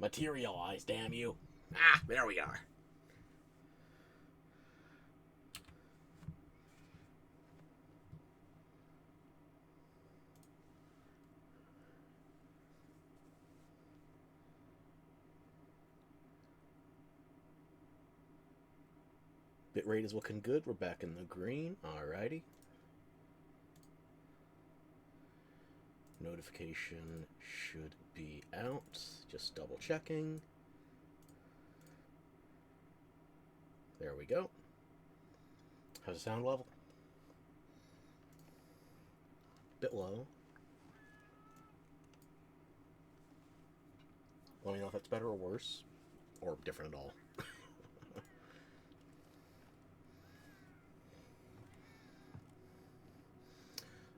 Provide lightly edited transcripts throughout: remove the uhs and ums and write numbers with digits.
Materialize, damn you. Ah, there we are. Bitrate is looking good. We're back in the green. Alrighty. Notification should be out. Just double checking. There we go. How's the sound level? Bit low. Let me know if that's better or worse. Or different at all.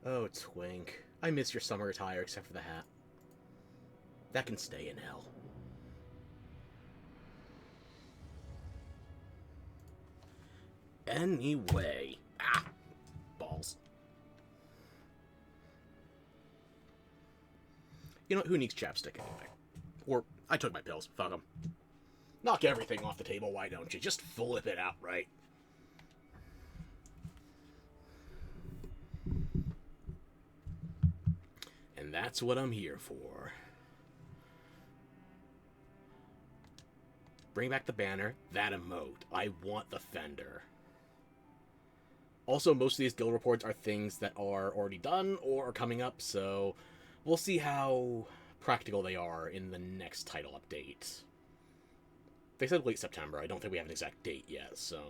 Oh, Twink. I miss your summer attire except for the hat. That can stay in hell. Anyway. Ah! Balls. You know, who needs chapstick anyway? Or, I took my pills. Fuck them. Knock everything off the table, why don't you? Just flip it out, right? And that's what I'm here for. Bring back the banner. That emote. I want the fender. Also, most of these guild reports are things that are already done or are coming up, so we'll see how practical they are in the next title update. They said late September. I don't think we have an exact date yet, so...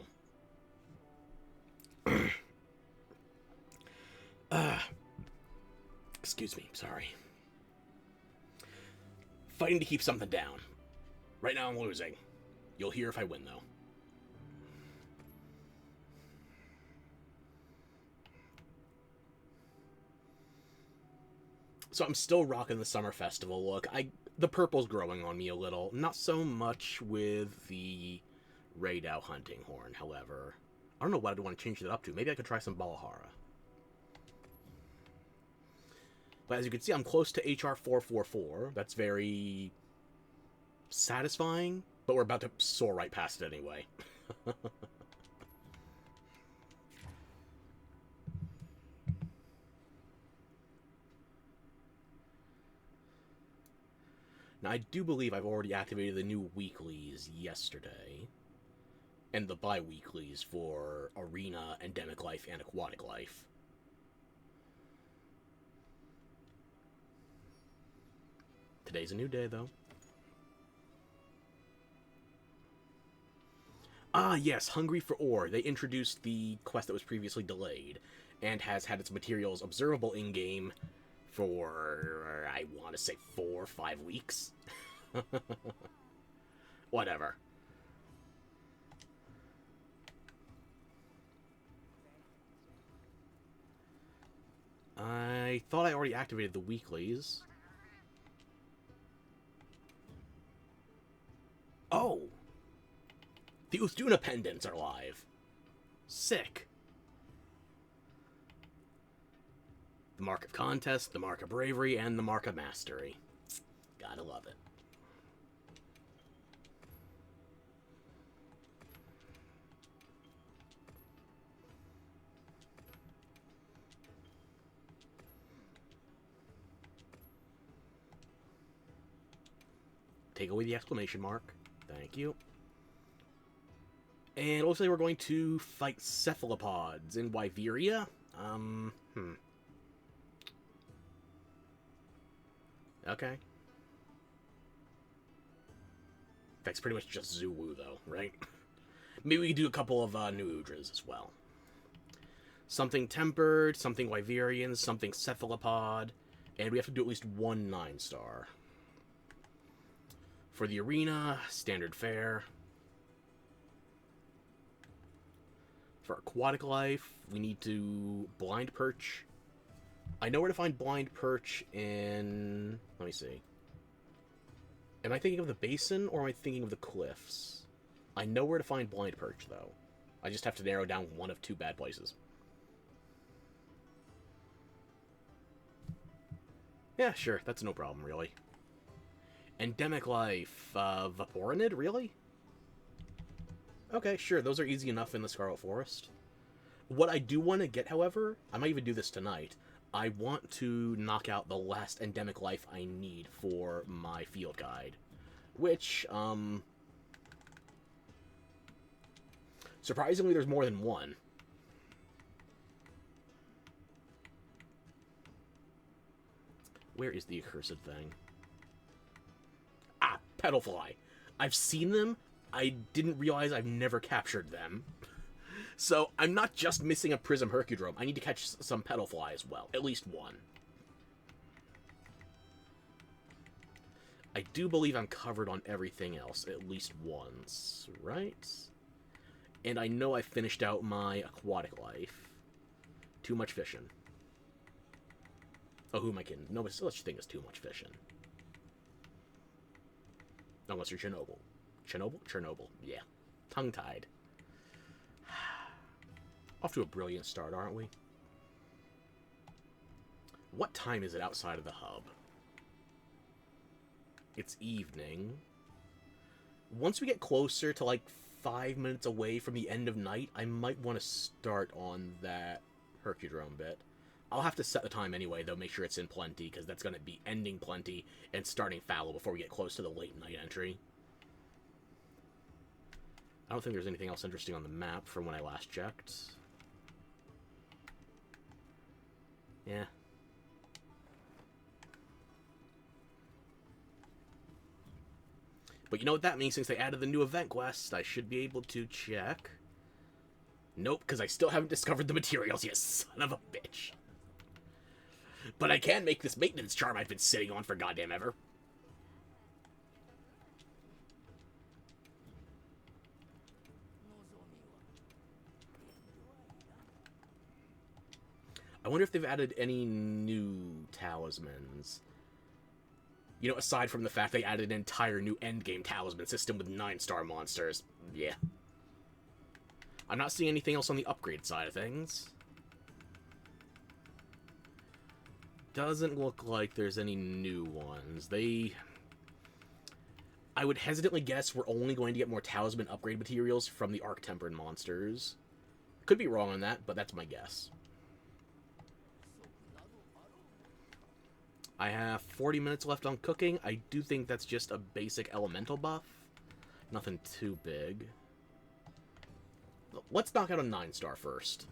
Excuse me, sorry. Fighting to keep something down. Right now I'm losing. You'll hear if I win, though. So I'm still rocking the Summer Festival look. The purple's growing on me a little. Not so much with the Raidou hunting horn, however. I don't know what I'd want to change it up to. Maybe I could try some Balahara. But as you can see, I'm close to HR 444. That's very satisfying, but we're about to soar right past it anyway. Now, I do believe I've already activated the new weeklies yesterday, and the bi-weeklies for Arena, Endemic Life, and Aquatic Life. Today's a new day, though. Ah, yes, Hungry for Ore. They introduced the quest that was previously delayed, and has had its materials observable in-game for, I want to say, 4 or 5 weeks. Whatever. I thought I already activated the weeklies. Oh! The Uthduna pendants are live. Sick. The Mark of Contest, the Mark of Bravery, and the Mark of Mastery. Gotta love it. Take away the exclamation mark. Thank you. And it looks like we're going to fight cephalopods in Wyveria. Okay. That's pretty much just Zulu, though, right? Maybe we can do a couple of new Udras as well. Something Tempered, something Wyverian, something Cephalopod, and we have to do at least one 9-star. For the Arena, Standard Fare. For Aquatic Life, we need to Blind Perch. I know where to find Blind Perch in... Let me see. Am I thinking of the basin, or am I thinking of the cliffs? I know where to find Blind Perch, though. I just have to narrow down one of 2 bad places. Yeah, sure. That's no problem, really. Endemic life, Vaporinid, really? Okay, sure, those are easy enough in the Scarlet Forest. What I do want to get, however, I might even do this tonight, I want to knock out the last endemic life I need for my field guide. Which, surprisingly, there's more than one. Where is the accursed thing? Ah, Petalfly. I've seen them. I didn't realize I've never captured them. So I'm not just missing a Prism Hercudrome. I need to catch some Petalfly as well. At least one. I do believe I'm covered on everything else at least once, right? And I know I finished out my aquatic life. Too much fishing. Oh, who am I kidding? No such thing as too much fishing. Unless you're Chernobyl. Chernobyl? Chernobyl. Yeah. Tongue-tied. Off to a brilliant start, aren't we? What time is it outside of the hub? It's evening. Once we get closer to, like, 5 minutes away from the end of night, I might want to start on that Hercudrome bit. I'll have to set the time anyway, though, make sure it's in Plenty, because that's going to be ending Plenty and starting Fallow before we get close to the late night entry. I don't think there's anything else interesting on the map from when I last checked. Yeah. But you know what that means? Since they added the new event quest, I should be able to check. Nope, because I still haven't discovered the materials, you son of a bitch. But I can make this maintenance charm I've been sitting on for goddamn ever. I wonder if they've added any new talismans. You know, aside from the fact they added an entire new endgame talisman system with 9-star monsters. Yeah. I'm not seeing anything else on the upgrade side of things. Doesn't look like there's any new ones. I would hesitantly guess we're only going to get more talisman upgrade materials from the Arc-Tempered monsters. Could be wrong on that, but that's my guess. I have 40 minutes left on cooking. I do think that's just a basic elemental buff. Nothing too big. Let's knock out a 9-star first.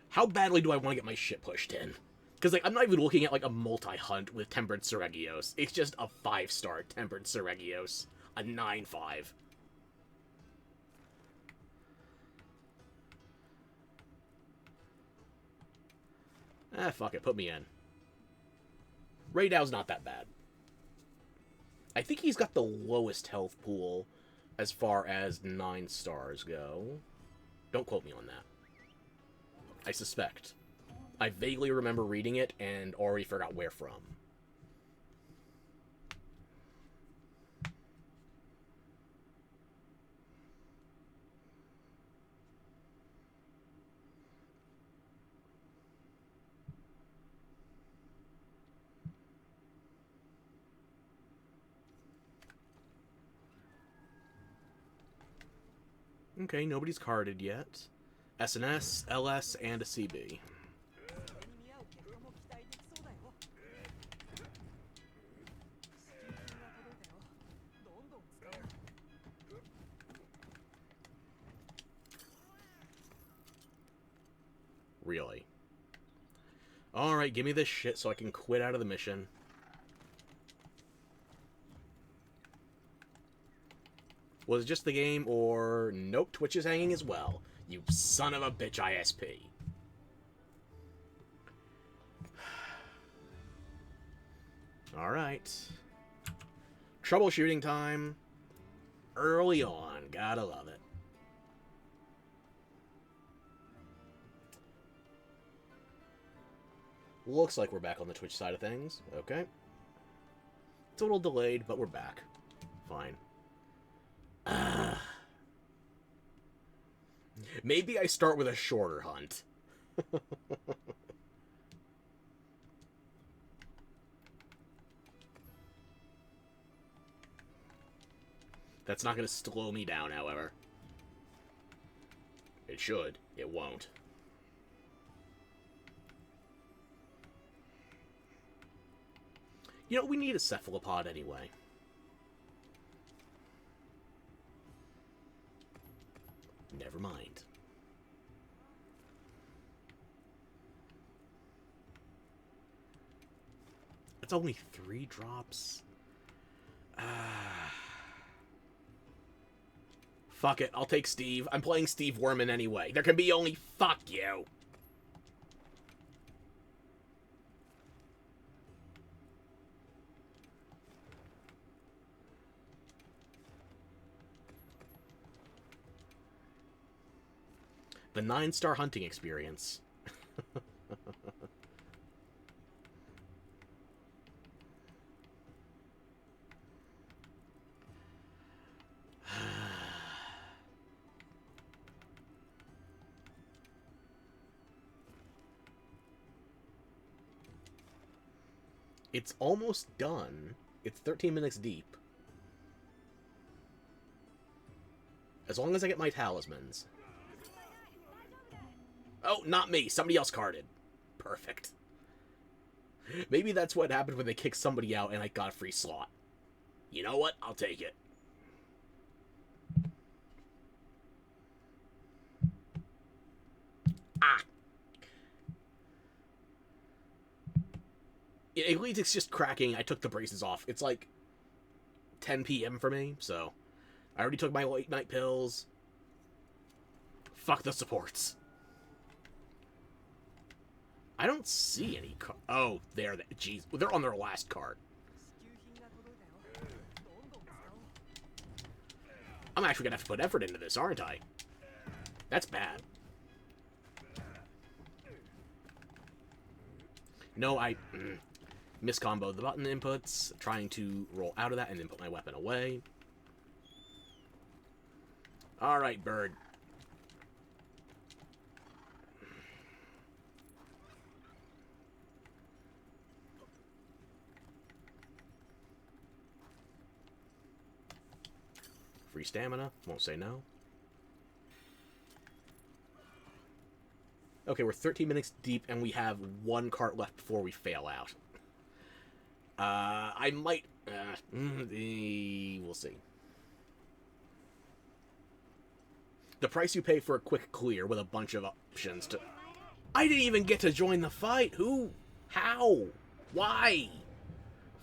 How badly do I want to get my shit pushed in? Because, like, I'm not even looking at, like, a multi-hunt with Tempered Seregios. It's just a 5-star Tempered Seregios. A 9-5. Ah, fuck it. Put me in. Raydow's not that bad. I think he's got the lowest health pool as far as 9 stars go. Don't quote me on that. I suspect. I vaguely remember reading it and already forgot where from. Okay, nobody's carded yet. SNS, LS, and a CB. Really? Alright, give me this shit so I can quit out of the mission. Was it just the game, or... Nope, Twitch is hanging as well. You son of a bitch ISP. Alright. Troubleshooting time. Early on. Gotta love it. Looks like we're back on the Twitch side of things. Okay. It's a little delayed, but we're back. Fine. Maybe I start with a shorter hunt. That's not going to slow me down, however. It should. It won't. You know, we need a cephalopod anyway. Never mind. It's only 3 drops. Fuck it, I'll take Steve. I'm playing Steve Werman anyway. There can be only fuck you. The 9-star hunting experience. It's almost done. It's 13 minutes deep. As long as I get my talismans. Oh, not me. Somebody else carded. Perfect. Maybe that's what happened when they kicked somebody out and I got a free slot. You know what? I'll take it. Ah. Elite's just cracking. I took the braces off. It's like 10 p.m. for me, so I already took my late night pills. Fuck the supports. I don't see any oh, there. Jeez, they're on their last card. I'm actually gonna have to put effort into this, aren't I? That's bad. No, I miscomboed the button inputs, trying to roll out of that and then put my weapon away. Alright, bird. Free stamina, won't say no. Okay, we're 13 minutes deep and we have 1 cart left before we fail out. I might... we'll see. The price you pay for a quick clear with a bunch of options to... I didn't even get to join the fight! Who? How? Why?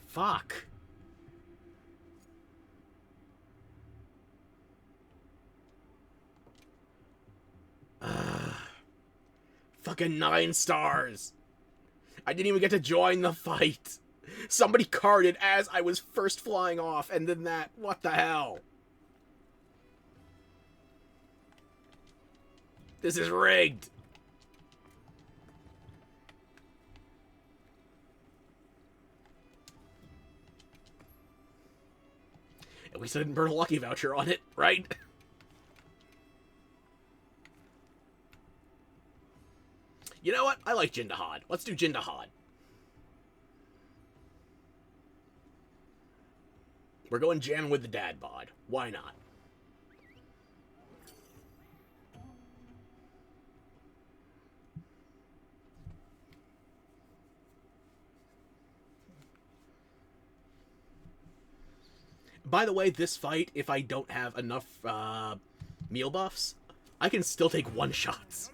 Fuck. Fucking 9 stars! I didn't even get to join the fight! Somebody carded as I was first flying off, and then that. What the hell? This is rigged! At least I didn't burn a lucky voucher on it, right? You know what? I like Jindahad. Let's do Jindahad. We're going Jan with the dad bod. Why not? By the way, this fight, if I don't have enough meal buffs, I can still take one-shots.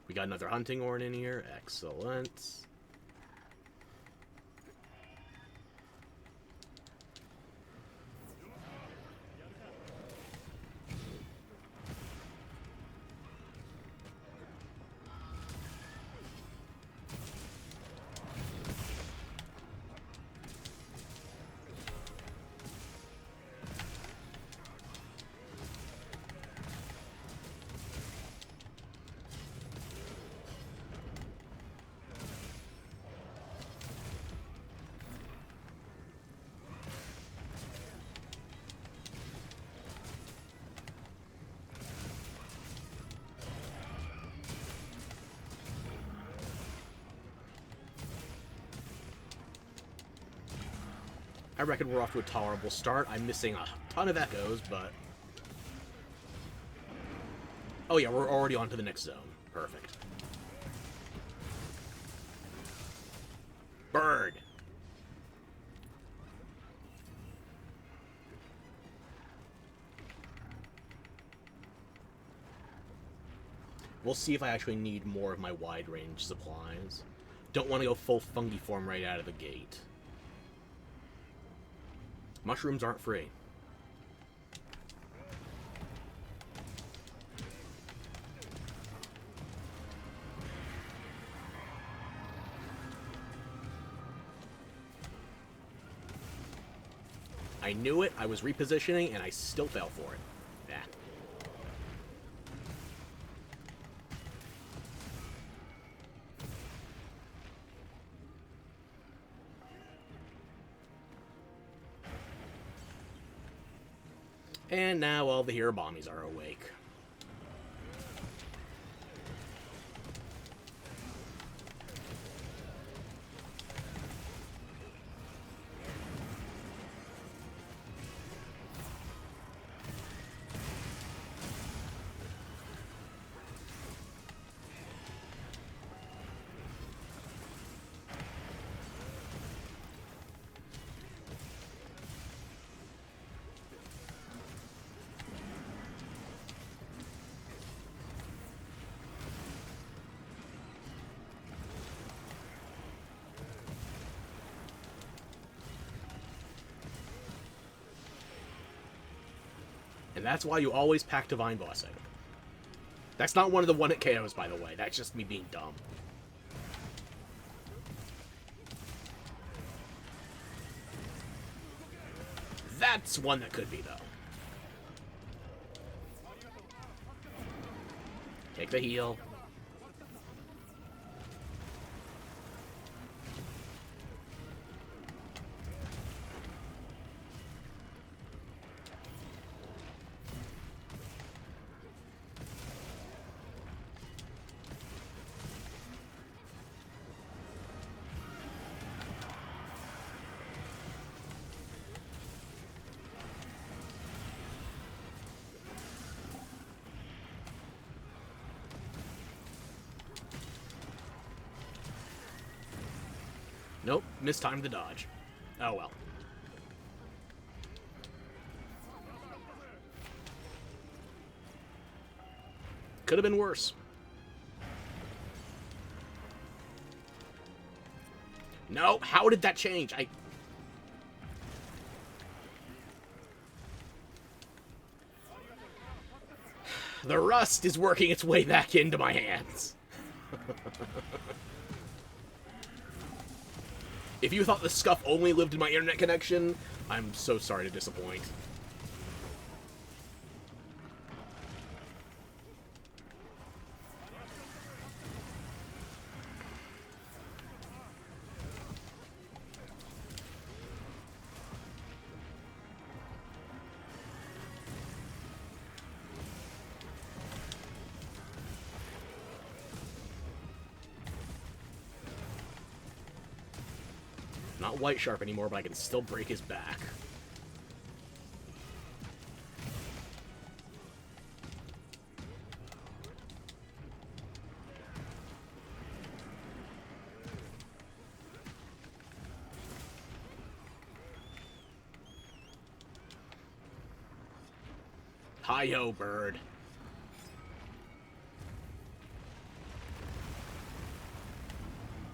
We got another hunting horn in here. Excellent. I reckon we're off to a tolerable start. I'm missing a ton of echoes, but... Oh yeah, we're already on to the next zone. Perfect. Bird! We'll see if I actually need more of my wide-range supplies. Don't want to go full Fungiform right out of the gate. Mushrooms aren't free. I knew it, I was repositioning, and I still fell for it. Yeah. And now all the hero bombies are awake. And that's why you always pack Divine Blessing. That's not one of the one-hit KOs, by the way. That's just me being dumb. That's one that could be, though. Take the heal. Nope, mistimed the dodge. Oh well. Could have been worse. No, how did that change? The rust is working its way back into my hands. If you thought the scuff only lived in my internet connection, I'm so sorry to disappoint. Not White Sharp anymore, but I can still break his back. Hi-yo, bird.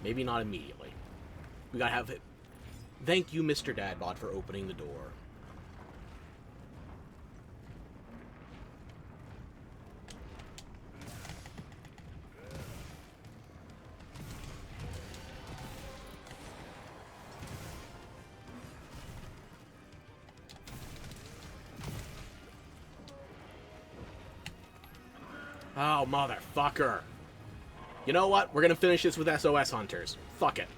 Maybe not immediately. We gotta have it. Thank you, Mr. Dadbot, for opening the door. Oh, motherfucker. You know what? We're gonna finish this with SOS Hunters. Fuck it.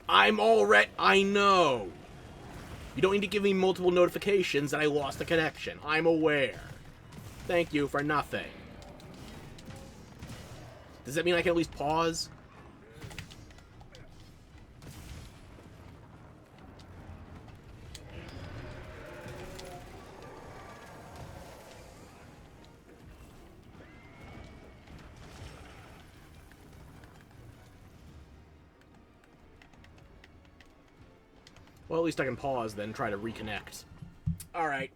I'm already... I know. You don't need to give me multiple notifications that I lost the connection. I'm aware. Thank you for nothing. Does that mean I can at least pause? Well, at least I can pause, then try to reconnect. Alright.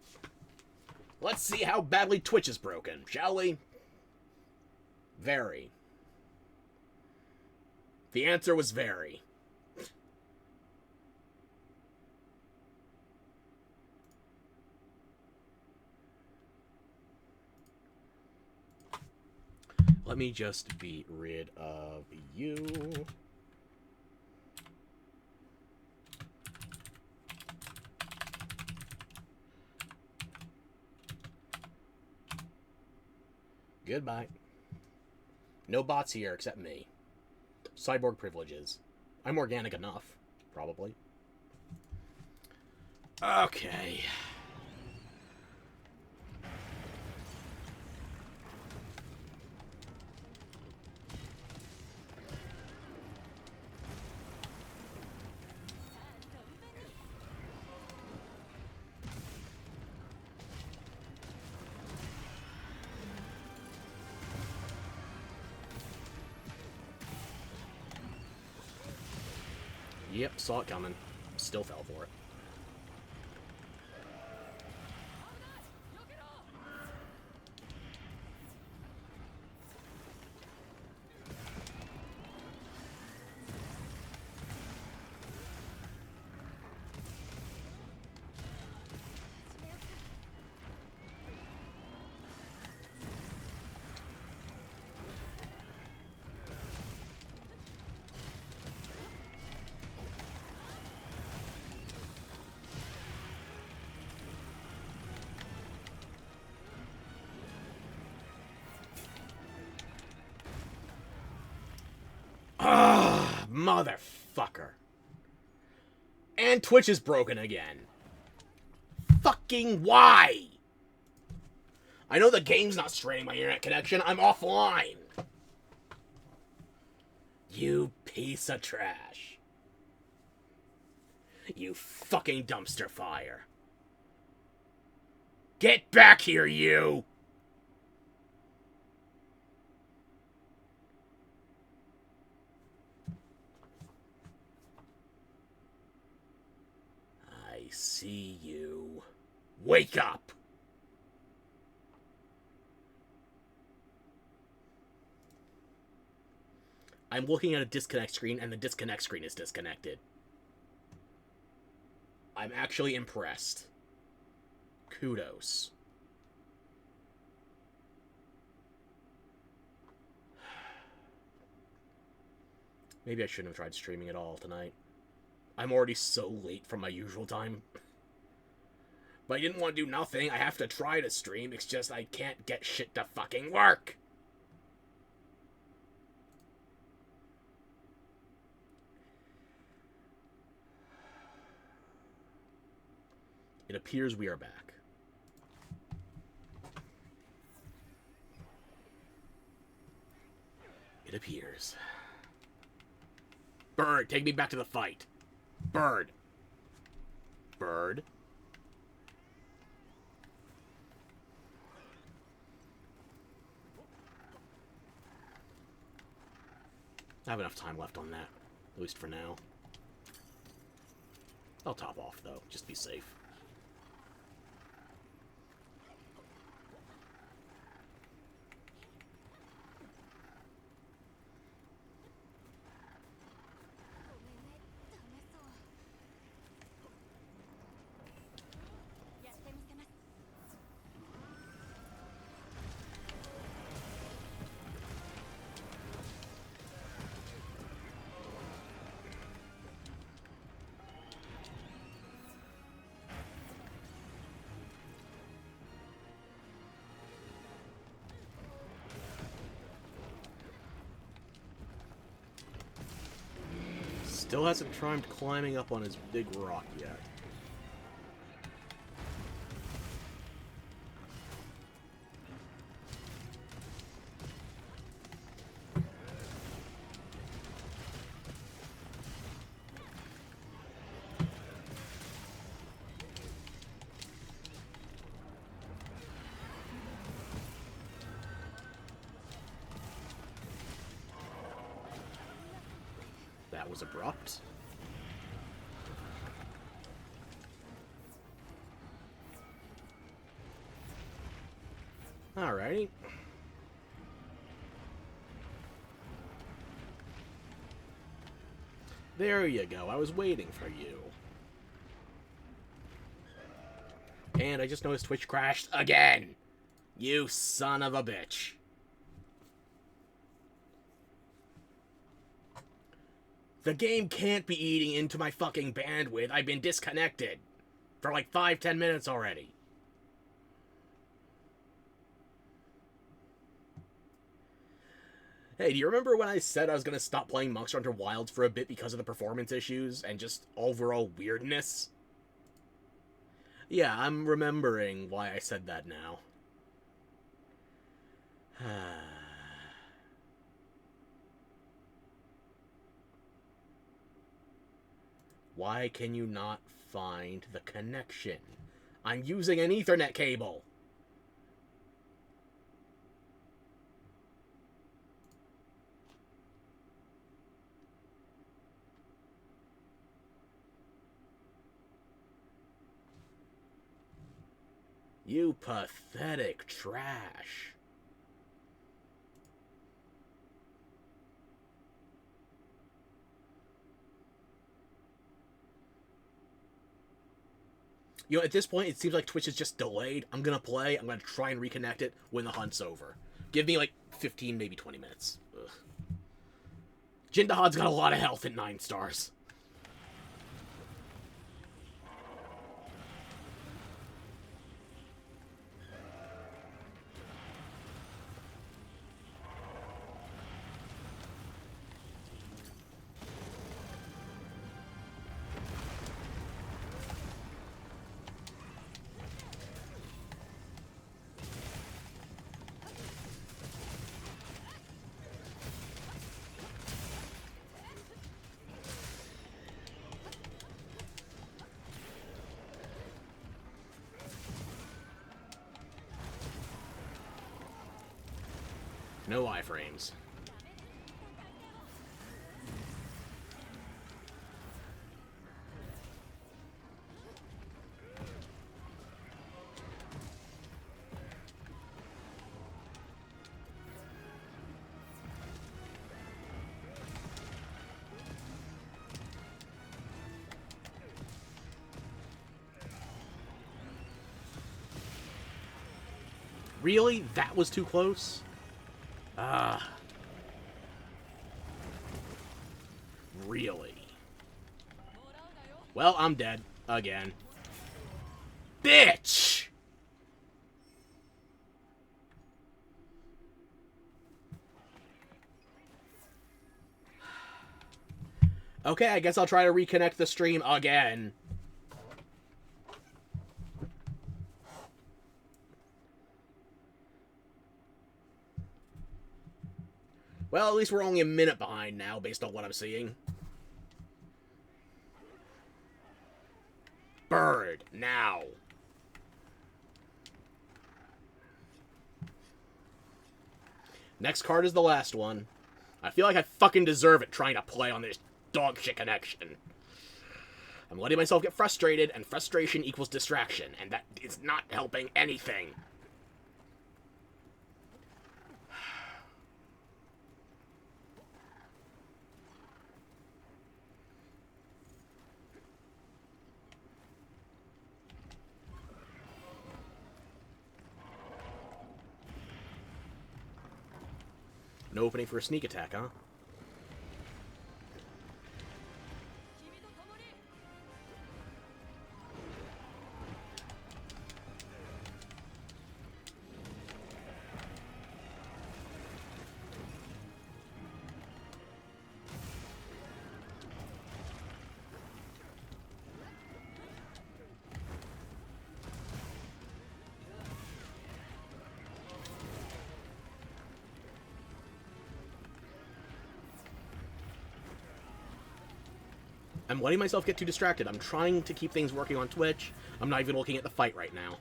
Let's see how badly Twitch is broken, shall we? Very. The answer was very. Let me just be rid of you. Goodbye. No bots here except me. Cyborg privileges. I'm organic enough, probably. Okay. Yep, saw it coming. Still fell for it. Ah, motherfucker. And Twitch is broken again. Fucking why? I know the game's not straining my internet connection. I'm offline. You piece of trash. You fucking dumpster fire. Get back here, you! I see you. Wake up! I'm looking at a disconnect screen, and the disconnect screen is disconnected. I'm actually impressed. Kudos. Maybe I shouldn't have tried streaming at all tonight. I'm already so late from my usual time. But I didn't want to do nothing. I have to try to stream. It's just I can't get shit to fucking work. It appears we are back. It appears. Bird, take me back to the fight. Bird. Bird. I have enough time left on that, at least for now. I'll top off, though, just to be safe. Still hasn't tried climbing up on his big rock yet. That was abrupt. Alrighty. There you go. I was waiting for you. And I just noticed Twitch crashed again. You son of a bitch. The game can't be eating into my fucking bandwidth. I've been disconnected for like 5-10 minutes already. Hey, do you remember when I said I was going to stop playing Monster Hunter Wilds for a bit because of the performance issues and just overall weirdness? Yeah, I'm remembering why I said that now. Why can you not find the connection? I'm using an Ethernet cable. You pathetic trash. You know, at this point, it seems like Twitch is just delayed. I'm gonna play, I'm gonna try and reconnect it when the hunt's over. Give me like 15, maybe 20 minutes. Ugh. Jindahad's got a lot of health at 9 stars. No iframes. Really? That was too close? Ah. Really? Well, I'm dead. Again. Bitch! Okay, I guess I'll try to reconnect the stream again. Well, at least we're only a minute behind now, based on what I'm seeing. Bird, now. Next card is the last one. I feel like I fucking deserve it trying to play on this dog shit connection. I'm letting myself get frustrated, and frustration equals distraction, and that is not helping anything. No opening for a sneak attack, huh? I'm letting myself get too distracted. I'm trying to keep things working on Twitch. I'm not even looking at the fight right now.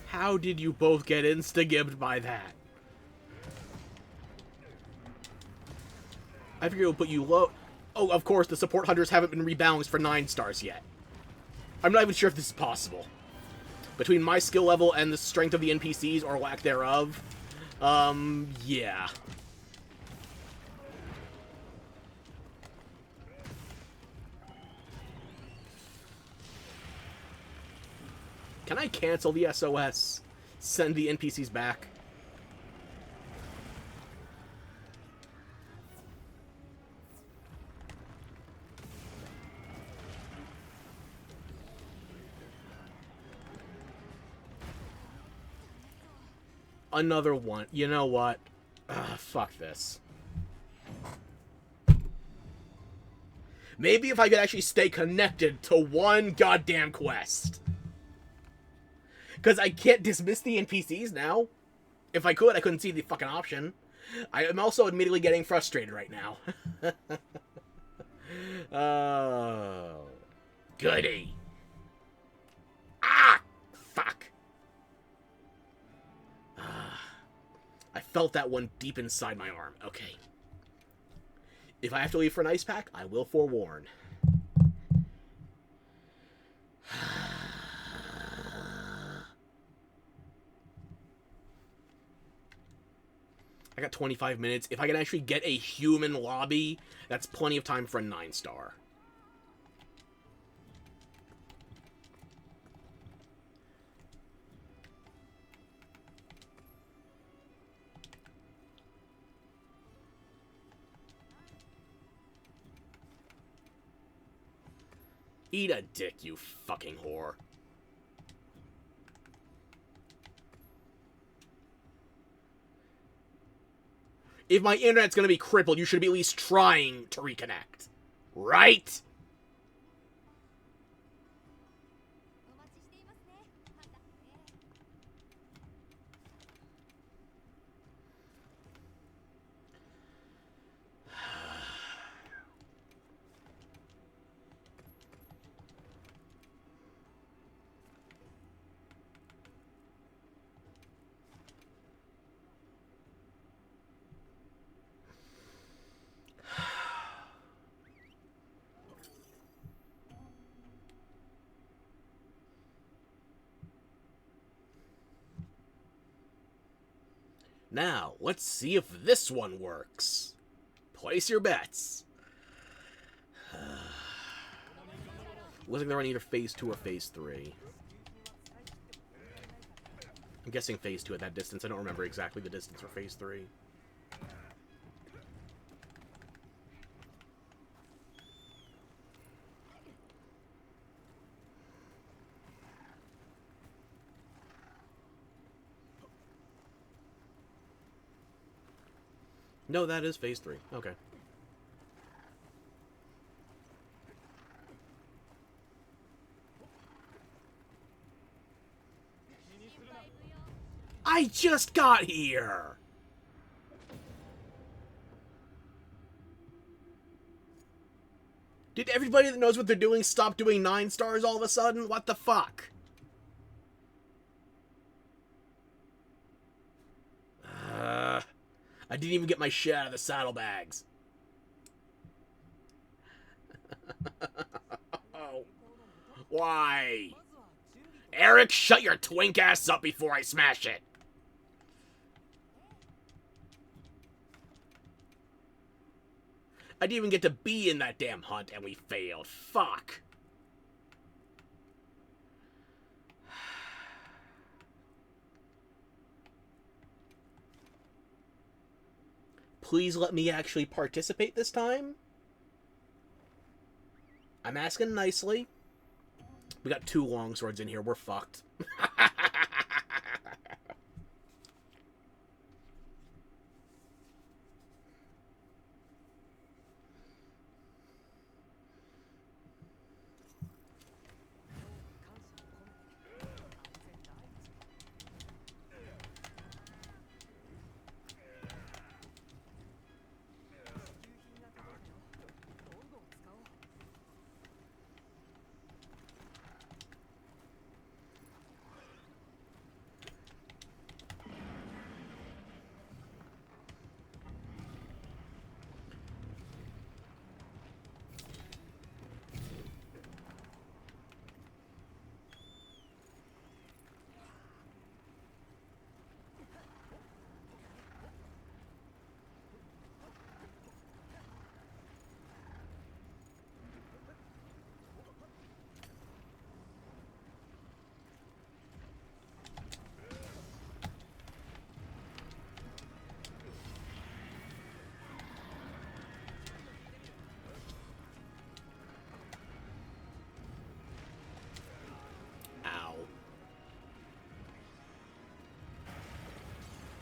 How did you both get insta-gibbed by that? I figured it would put you low. Oh, of course, the support hunters haven't been rebalanced for 9 stars yet. I'm not even sure if this is possible. Between my skill level and the strength of the NPCs, or lack thereof, yeah. Can I cancel the SOS? Send the NPCs back? Another one. You know what? Fuck this. Maybe if I could actually stay connected to one goddamn quest. Because I can't dismiss the NPCs now. If I could, I couldn't see the fucking option. I am also admittedly getting frustrated right now. Oh. Goody. Ah! Fuck. I felt that one deep inside my arm. Okay. If I have to leave for an ice pack, I will forewarn. I got 25 minutes. If I can actually get a human lobby, that's plenty of time for a 9-star. Eat a dick, you fucking whore. If my internet's gonna be crippled, you should be at least trying to reconnect. Right? Now, let's see if this one works. Place your bets. Looks like they're on either Phase 2 or Phase 3. I'm guessing Phase 2 at that distance. I don't remember exactly the distance for Phase 3. No, that is Phase 3. Okay. I just got here! Did everybody that knows what they're doing stop doing 9 stars all of a sudden? What the fuck? I didn't even get my shit out of the saddlebags. Oh. Why? Eric, shut your twink ass up before I smash it. I didn't even get to be in that damn hunt and we failed. Fuck. please let me actually participate this time? I'm asking nicely. We got 2 longswords in here. We're fucked.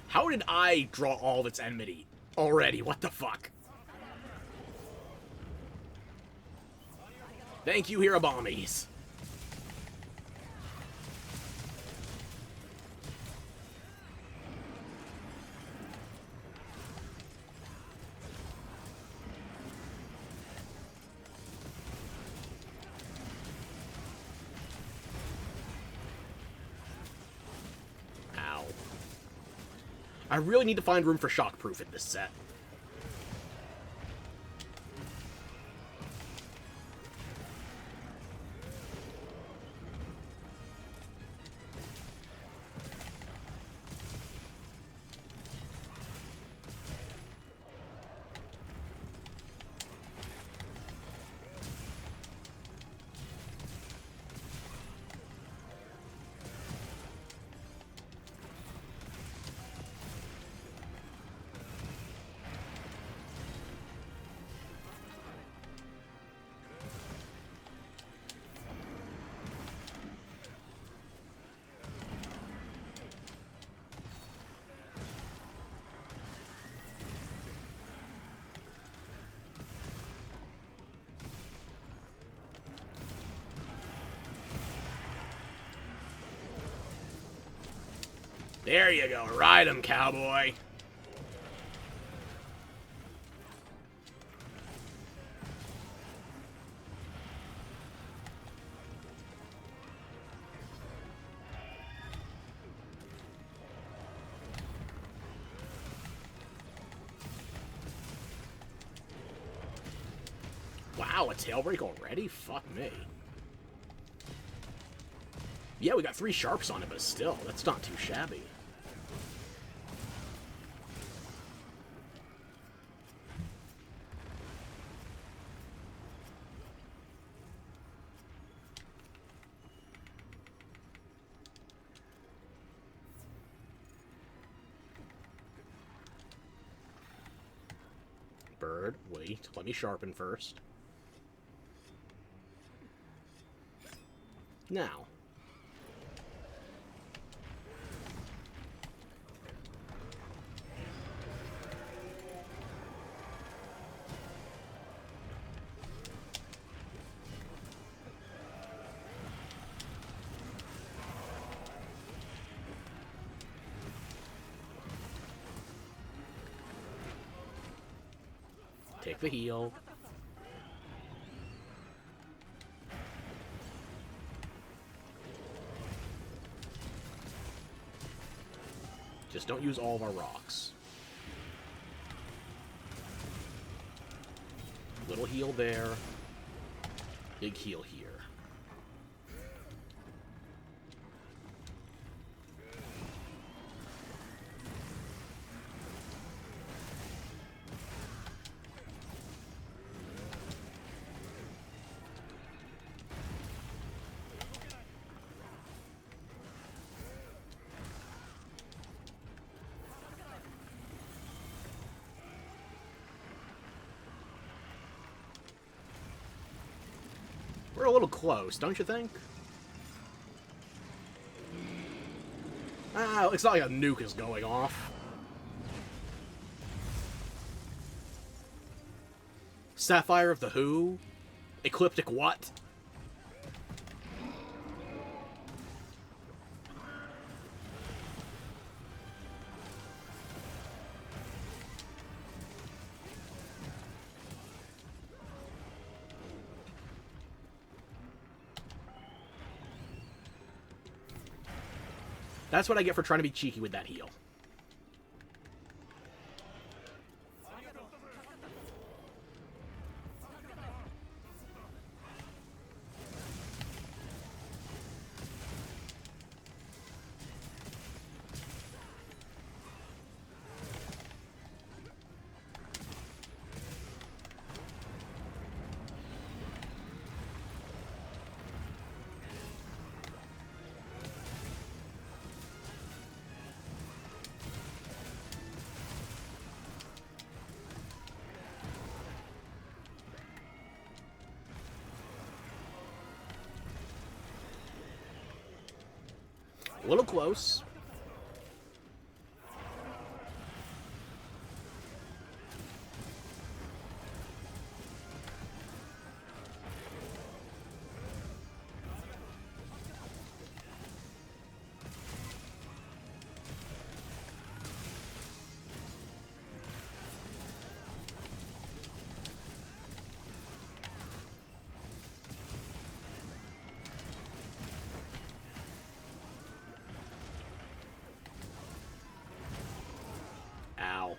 How did I draw all of its enmity already? What the fuck? Thank you, Hirabamis. I really need to find room for shockproof in this set. There you go. Ride him, cowboy. Wow, a tail break already? Fuck me. Yeah, we got 3 sharps on it, but still, that's not too shabby. Bird, wait, let me sharpen first. Now. Take the heal. Just don't use all of our rocks. Little heal there. Big heal here. a little close, don't you think? Ah, it's not like a nuke is going off. Sapphire of the Who? Ecliptic what? That's what I get for trying to be cheeky with that heal. A little close. Ow.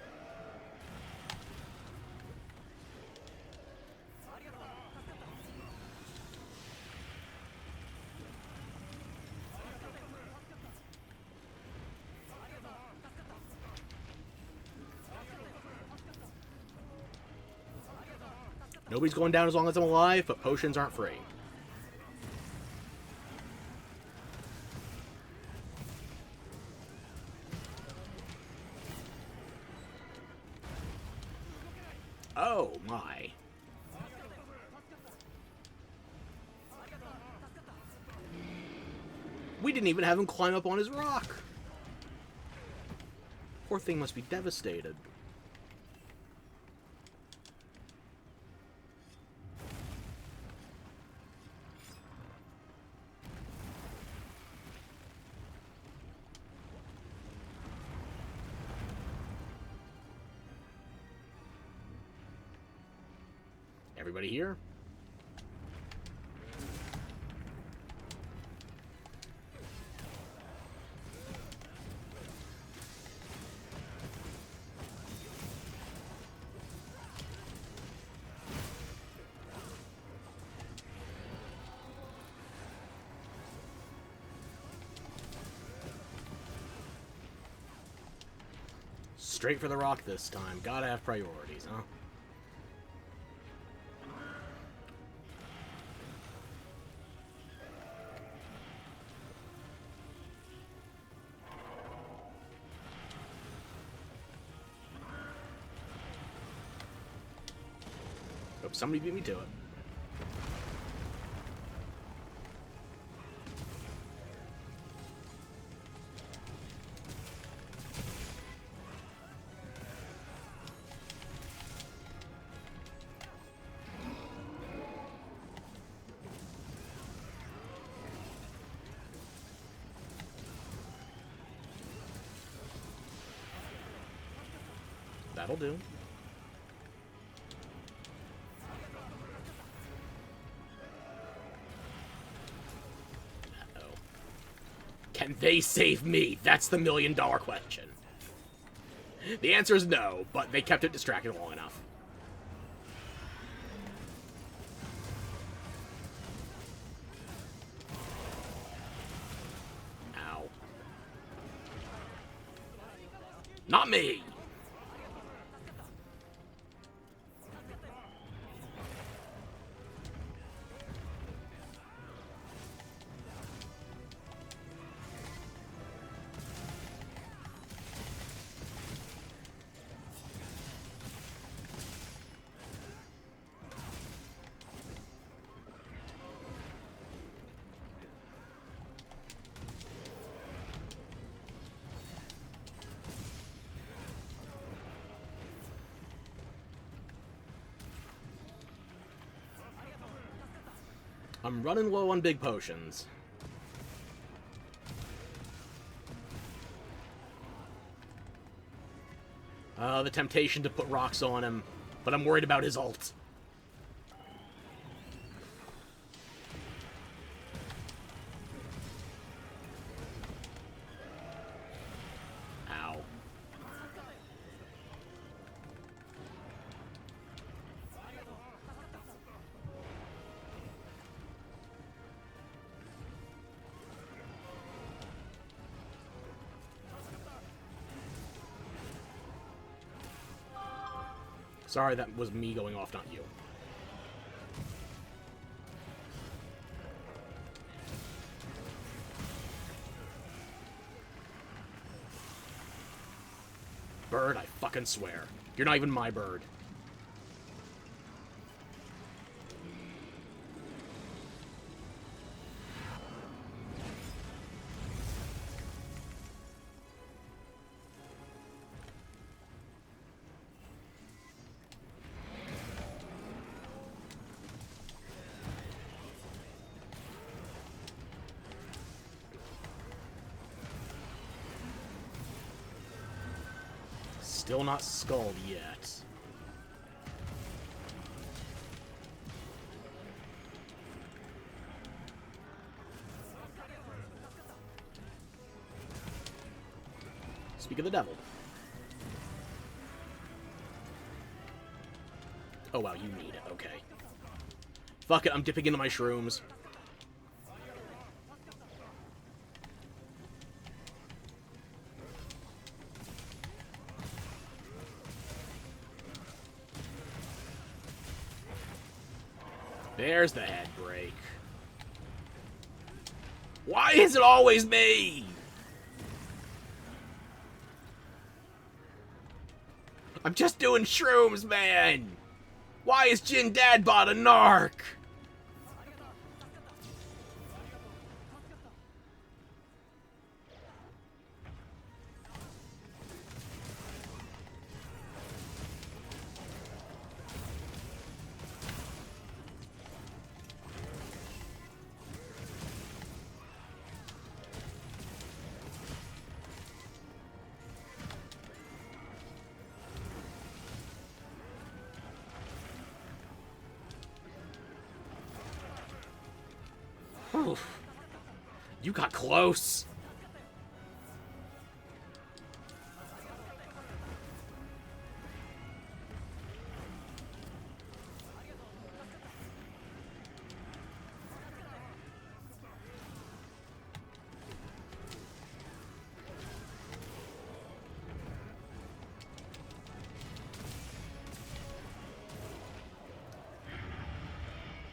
Nobody's going down as long as I'm alive, but potions aren't free. Oh, my. We didn't even have him climb up on his rock. Poor thing must be devastated. Everybody here? Straight for the rock this time. Gotta have priorities, huh? Oops, somebody beat me to it. That'll do. Uh-oh. Can they save me? That's the million-dollar question. The answer is no, but they kept it distracted long enough. Ow. Not me! I'm running low on big potions. The temptation to put rocks on him, but I'm worried about his ult. Ow. Sorry, that was me going off, not you. Bird, I fucking swear. You're not even my bird. Still not skulled yet. Speak of the devil. Oh wow, you need it, okay. Fuck it, I'm dipping into my shrooms. There's the head break. Why is it always me? I'm just doing shrooms, man! Why is Jin Dadbot a narc? Oof. You got close.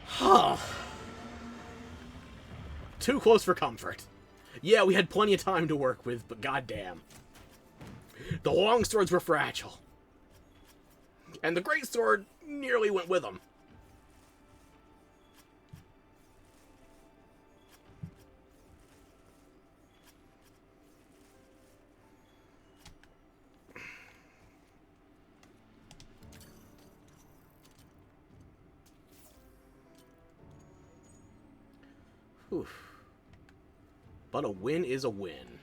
Huh. Too close for comfort. Yeah, we had plenty of time to work with, but goddamn. The long swords were fragile. And the great sword nearly went with them. Whew. But a win is a win.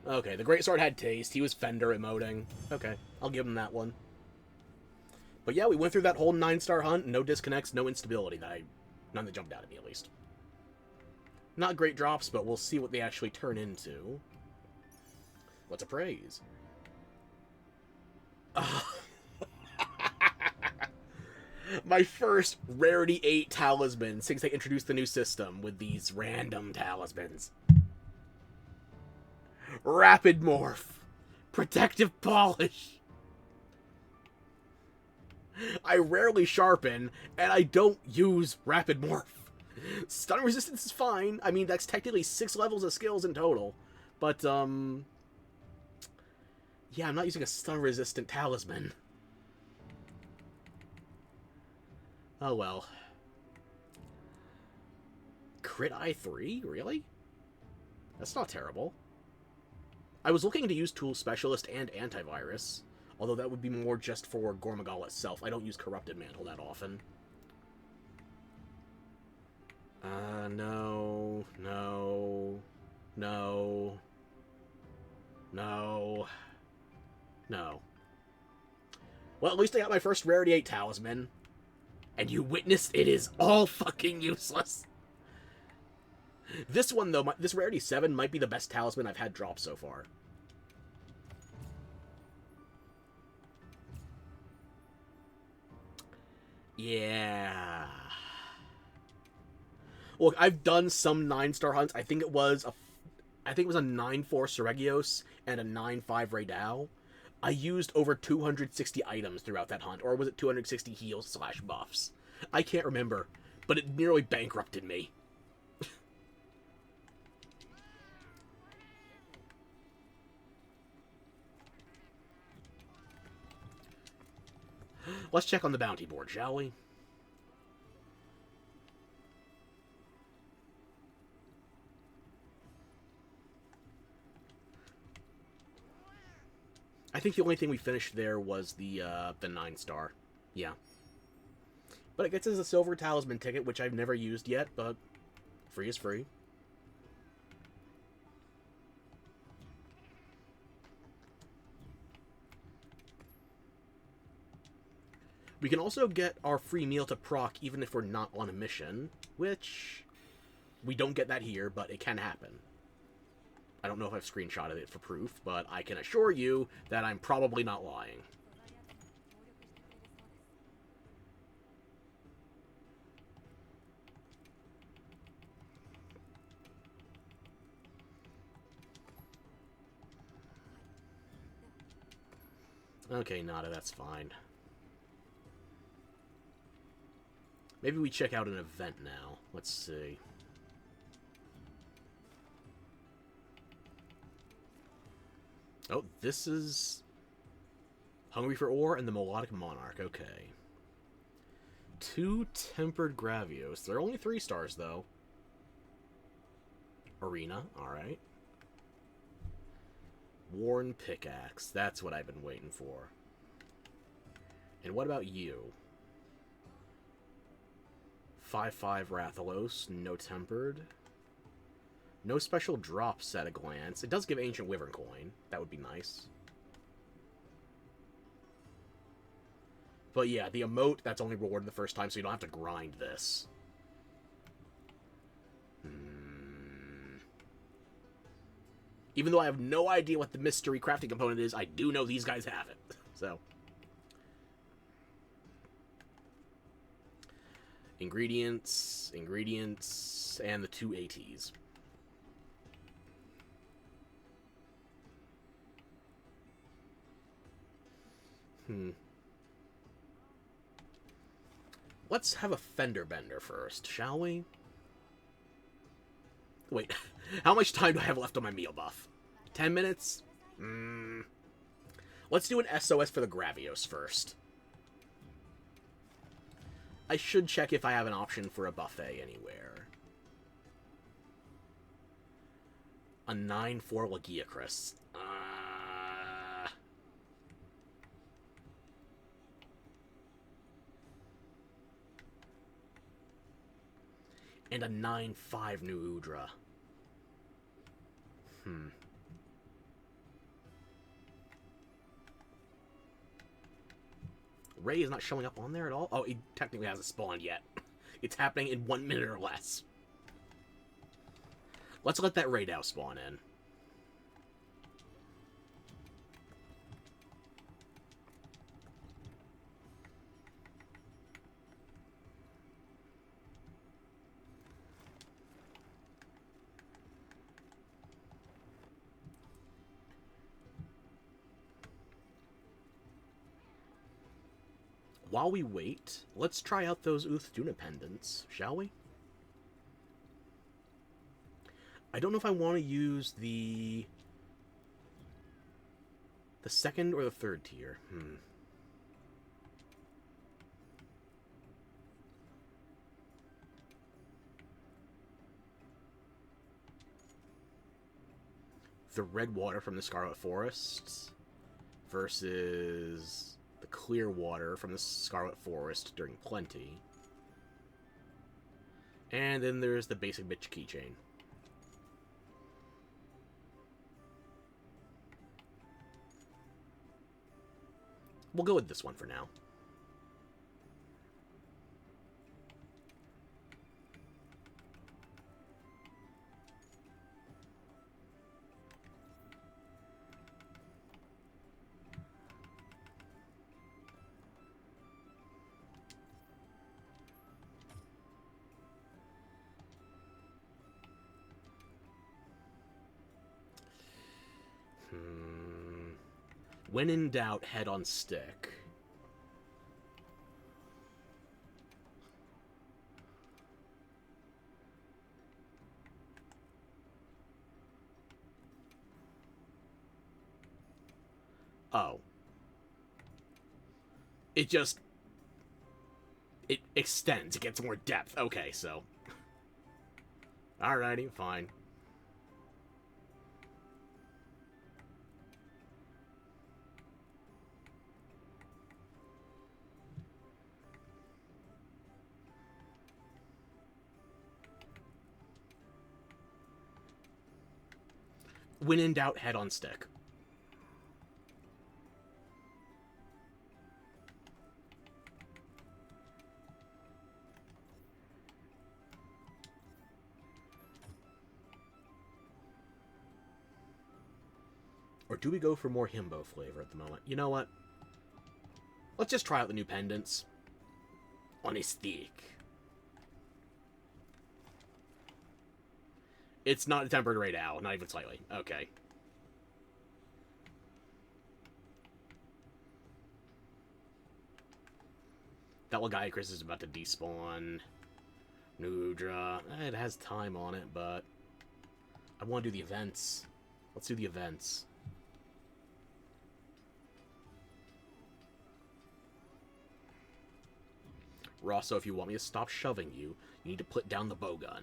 Okay, the Greatsword had taste. He was Fender emoting. Okay, I'll give him that one. But yeah, we went through that whole 9-star hunt. No disconnects, no instability. None that jumped out at me, at least. Not great drops, but we'll see what they actually turn into. What's a praise? My first Rarity 8 talisman since they introduced the new system with these random talismans. Rapid Morph. Protective Polish. I rarely sharpen, and I don't use Rapid Morph. Stun resistance is fine. I mean, that's technically 6 levels of skills in total. But, yeah, I'm not using a stun-resistant talisman. Oh well. Crit I3? Really? That's not terrible. I was looking to use Tool Specialist and Antivirus, although that would be more just for Gormagal itself. I don't use Corrupted Mantle that often. No, no, no, no, no. Well, at least I got my first Rarity 8 Talisman. And you witnessed it is all fucking useless. This one, though, this Rarity 7 might be the best Talisman I've had drop so far. Yeah. Look, I've done some 9-star hunts. I think it was a 9-4 Seregios and a 9-5 Raidao. I used over 260 items throughout that hunt, or was it 260 heals / buffs? I can't remember, but it nearly bankrupted me. Let's check on the bounty board, shall we? I think the only thing we finished there was the 9-star. Yeah. But it gets us a silver talisman ticket, which I've never used yet, but free is free. We can also get our free meal to proc even if we're not on a mission, which we don't get that here, but it can happen. I don't know if I've screenshotted it for proof, but I can assure you that I'm probably not lying. Okay, Nada, that's fine. Maybe we check out an event now. Let's see. Oh, this is Hungry for Ore and the Melodic Monarch. Okay. 2 Tempered Gravios. They're only 3 stars, though. Arena. Alright. Worn Pickaxe. That's what I've been waiting for. And what about you? 5-5 Rathalos. No Tempered. No special drops at a glance. It does give Ancient Wyvern Coin. That would be nice. But yeah, the emote, that's only rewarded the first time, so you don't have to grind this. Even though I have no idea what the mystery crafting component is, I do know these guys have it. So. Ingredients, and the 2 ATs. Let's have a Fender Bender first, shall we? Wait, how much time do I have left on my meal buff? 10 minutes? Let's do an SOS for the Gravios first. I should check if I have an option for a buffet anywhere. A 9-4 Lagiacrus. And a 9-5 New Udra. Ray is not showing up on there at all? Oh, he technically hasn't spawned yet. It's happening in 1 minute or less. Let's let that Raidao spawn in. While we wait, let's try out those Uthjuna pendants, shall we? I don't know if I want to use the second or the third tier. The red water from the Scarlet Forest versus the clear water from the Scarlet Forest during Plenty. And then there's the basic bitch keychain. We'll go with this one for now. When in doubt, head on stick. Oh. It just... It extends. It gets more depth. Okay, so... Alrighty, fine. When in doubt, head on stick. Or do we go for more himbo flavor at the moment? You know what? Let's just try out the new pendants. On a stick. It's not a tempered right now, not even slightly. Okay. That Lagiacrus is about to despawn. Nudra. It has time on it, but... I want to do the events. Let's do the events. Rosso, if you want me to stop shoving you, you need to put down the bowgun.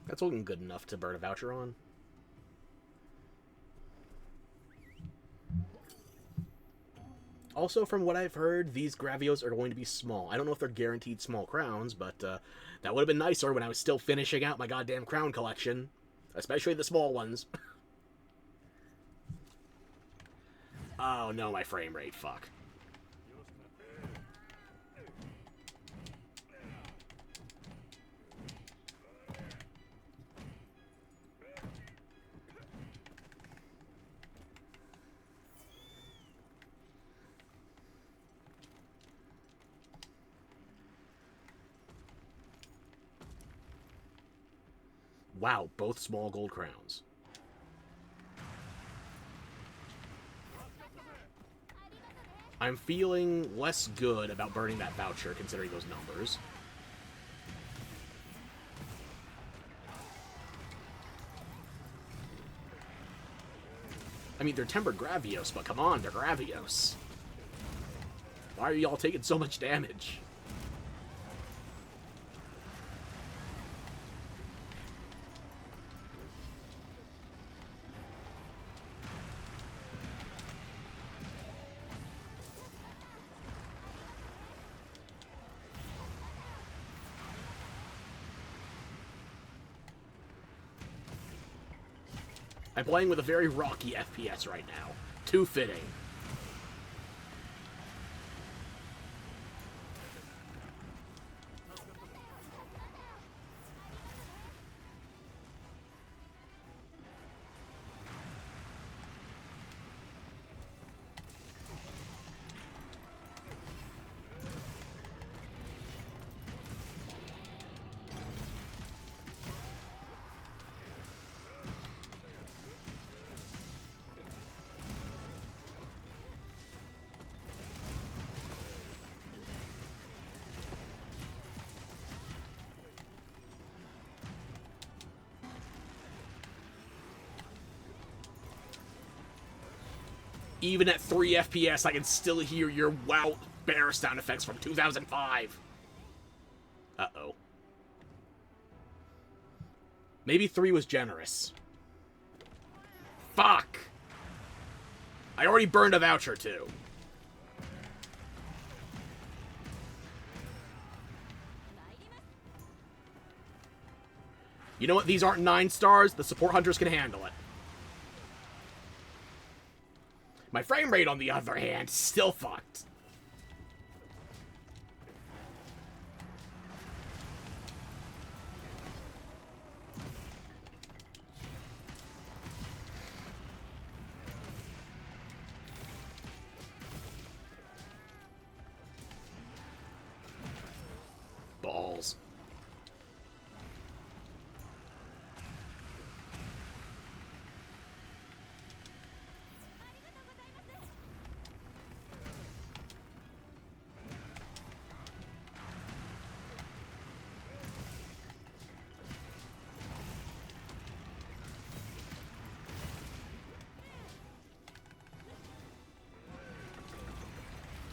That's looking good enough to burn a voucher on. Also, from what I've heard, these Gravios are going to be small. I don't know if they're guaranteed small crowns, but that would have been nicer when I was still finishing out my goddamn crown collection. Especially the small ones. Oh no, my frame rate, fuck. Wow, both small gold crowns. I'm feeling less good about burning that voucher, considering those numbers. I mean, they're tempered Gravios, but come on, they're Gravios. Why are y'all taking so much damage? I'm playing with a very rocky FPS right now. Too fitting. Even at 3 FPS, I can still hear your wow bear sound effects from 2005. Uh-oh. Maybe 3 was generous. Fuck! I already burned a voucher, too. You know what? These aren't 9 stars. The support hunters can handle it. My frame rate, on the other hand, still fucked. Balls.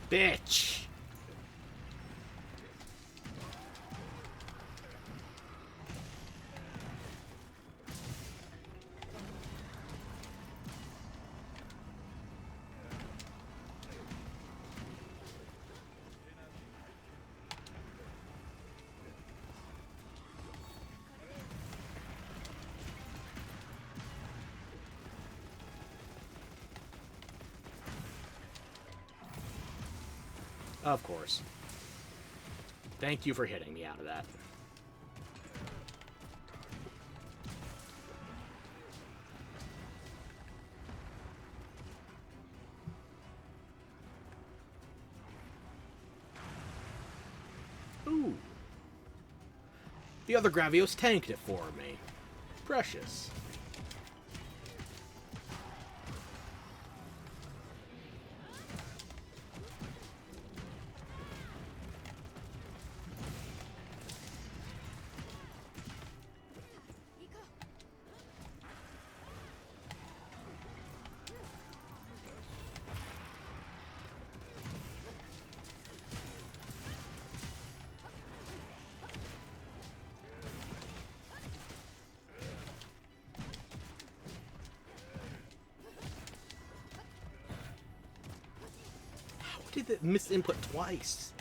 Bitch. Of course. Thank you for hitting me out of that. Ooh. The other Gravios tanked it for me. Precious. Did that miss input twice?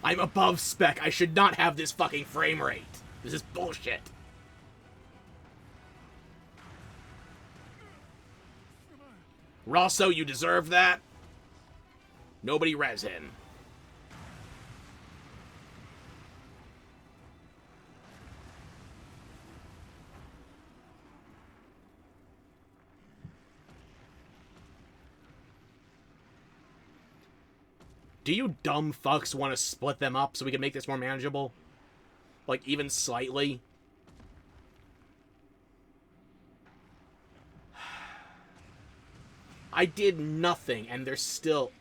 I'm above spec. I should not have this fucking frame rate. This is bullshit. Rosso, you deserve that. Nobody res him. Do you dumb fucks want to split them up so we can make this more manageable? Like, even slightly? I did nothing, and they're still...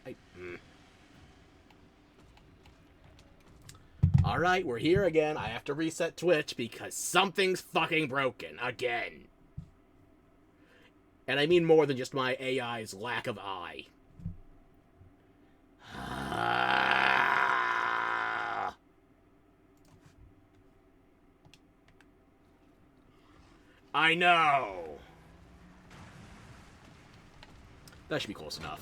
Alright, we're here again. I have to reset Twitch because something's fucking broken. Again. And I mean more than just my AI's lack of eye. I know. That should be close enough.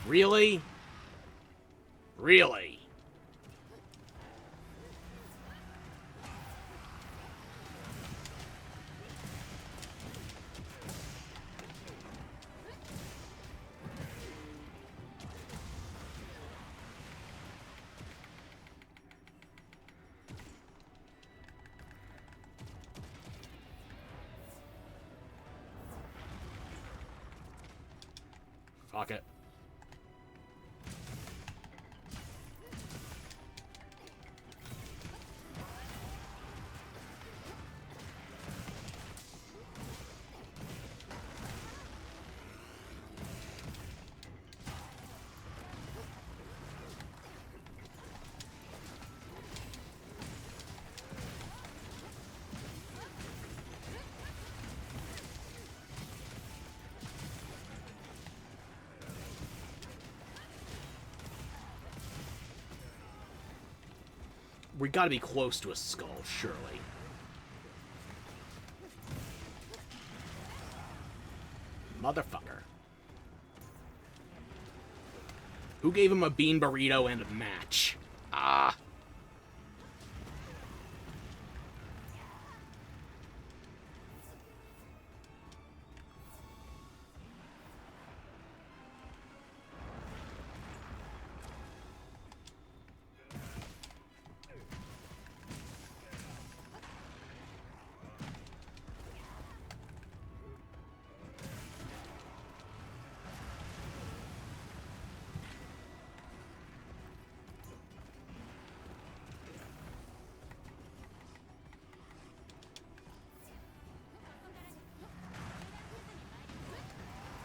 Really? Really? Fuck it. We gotta be close to a skull, surely. Motherfucker. Who gave him a bean burrito and a match? Ah.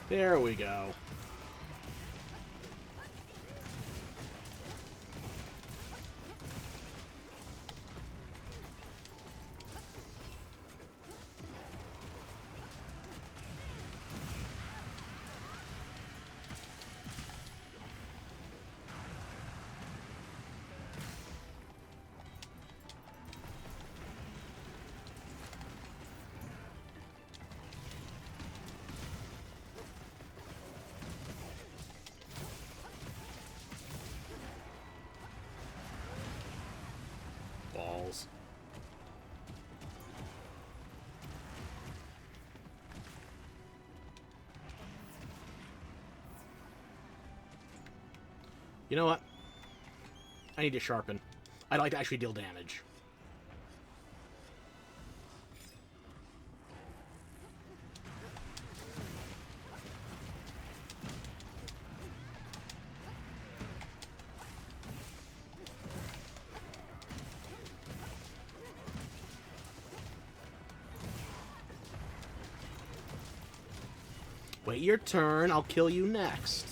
There we go. Balls. You know what? I need to sharpen. I'd like to actually deal damage. Wait your turn, I'll kill you next.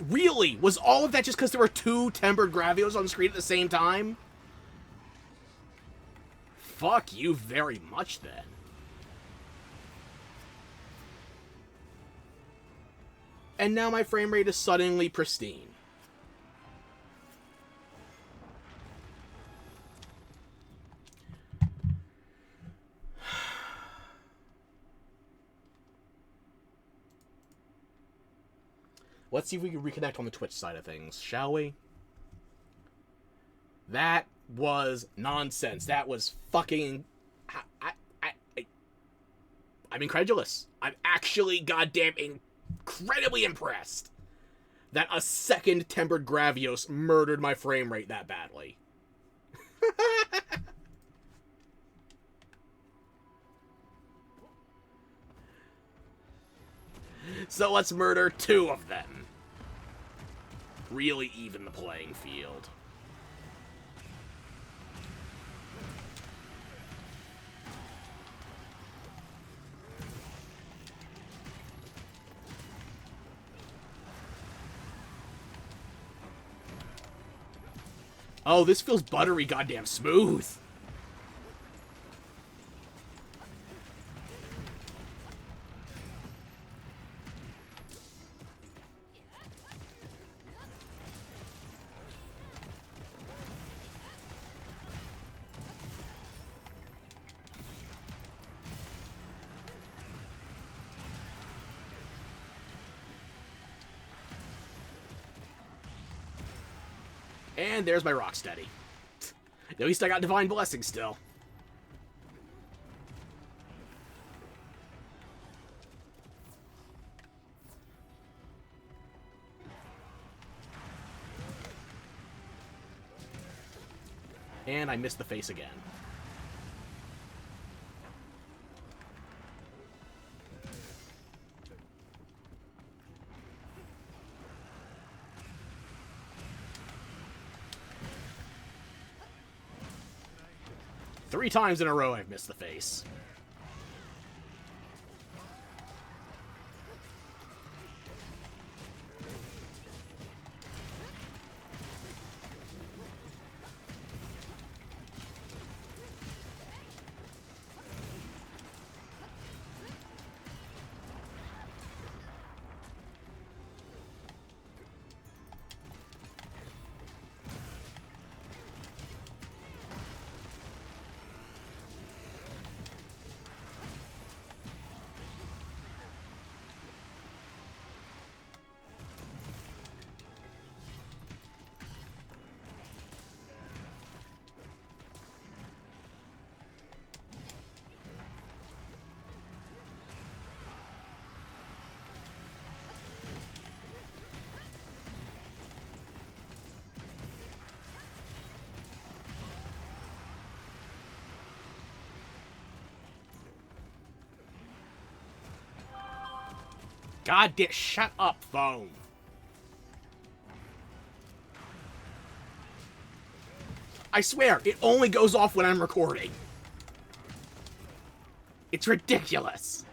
Really? Was all of that just because there were two Tempered Gravios on screen at the same time? Fuck you very much, then. And now my frame rate is suddenly pristine. Let's see if we can reconnect on the Twitch side of things, shall we? That was nonsense. That was fucking... I'm incredulous. I'm actually goddamn incredibly impressed that a second Tempered Gravios murdered my frame rate that badly. So let's murder two of them. Really even the playing field. Oh, this feels buttery goddamn smooth. And there's my Rocksteady. At least I got Divine Blessing still. And I missed the face again. Three times in a row I've missed the face. God damn, shut up, phone. I swear, it only goes off when I'm recording. It's ridiculous.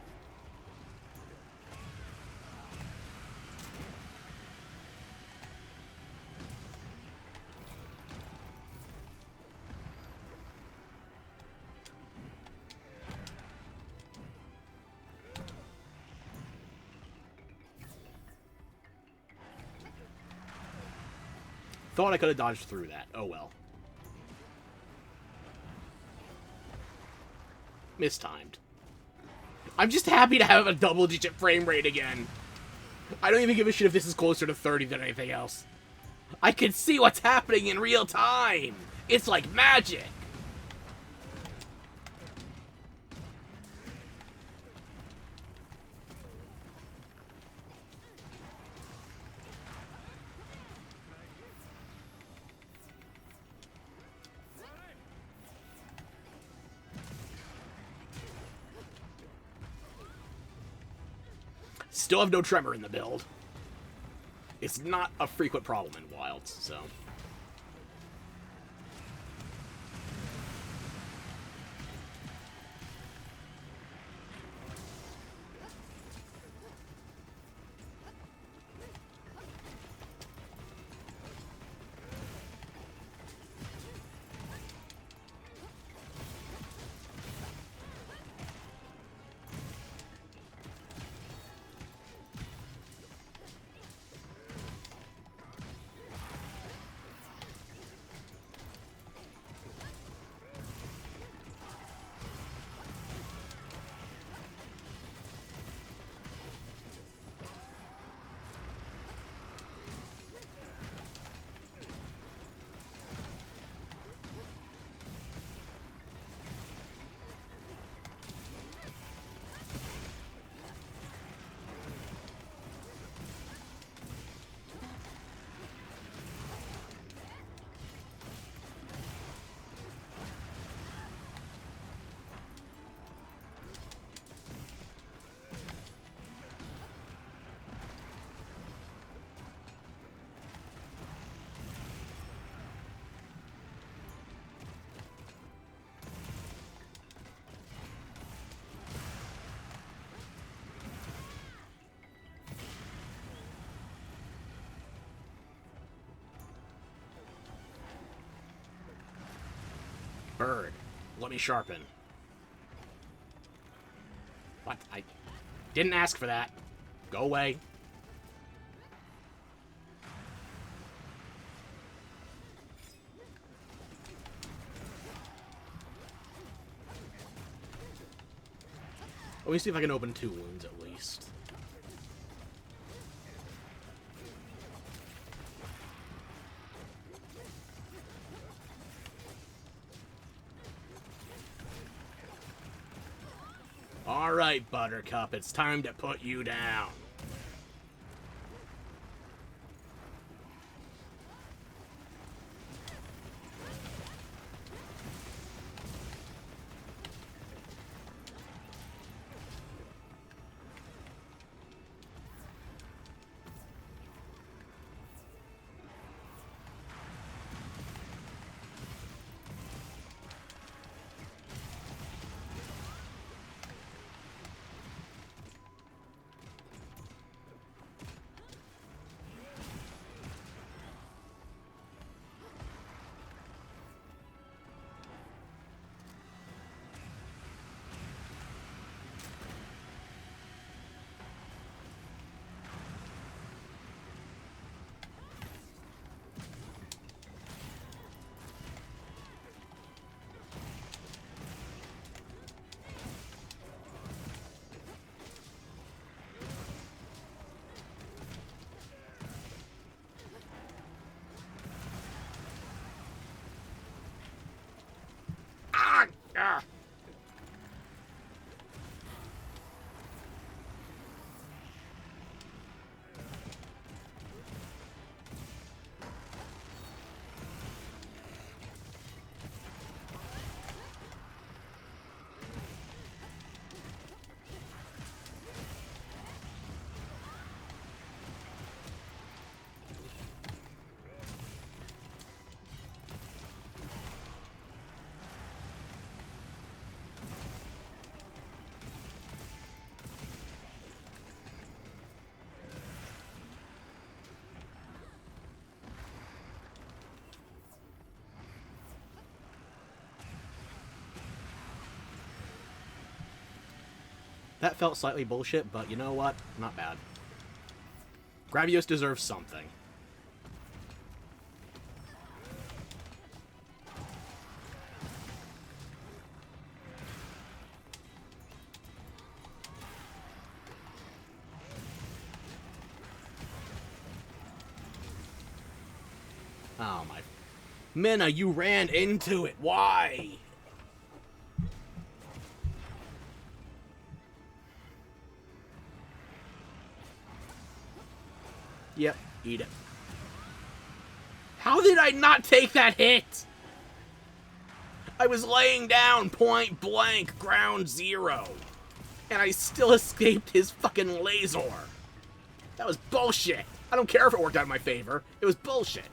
Thought I could have dodged through that. Oh well. Mistimed. I'm just happy to have a double-digit frame rate again. I don't even give a shit if this is closer to 30 than anything else. I can see what's happening in real time. It's like magic. Still have no tremor in the build. It's not a frequent problem in Wilds, so... Bird, let me sharpen. What? I didn't ask for that. Go away. Let me see if I can open 2 wounds at least. Alright, Buttercup, it's time to put you down. Ah! That felt slightly bullshit, but you know what? Not bad. Gravios deserves something. Oh my... Minna, you ran into it! Why? Yep, eat it. How did I not take that hit? I was laying down point blank, ground zero. And I still escaped his fucking laser. That was bullshit. I don't care if it worked out in my favor. It was bullshit.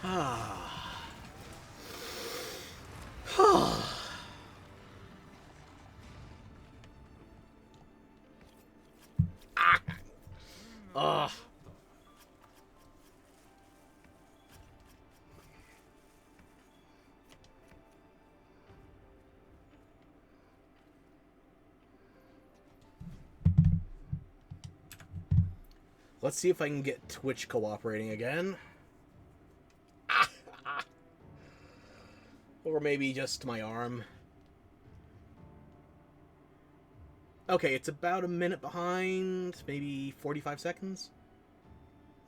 Ugh. Let's see if I can get Twitch cooperating again. Or maybe just my arm. Okay, it's about a minute behind, maybe 45 seconds.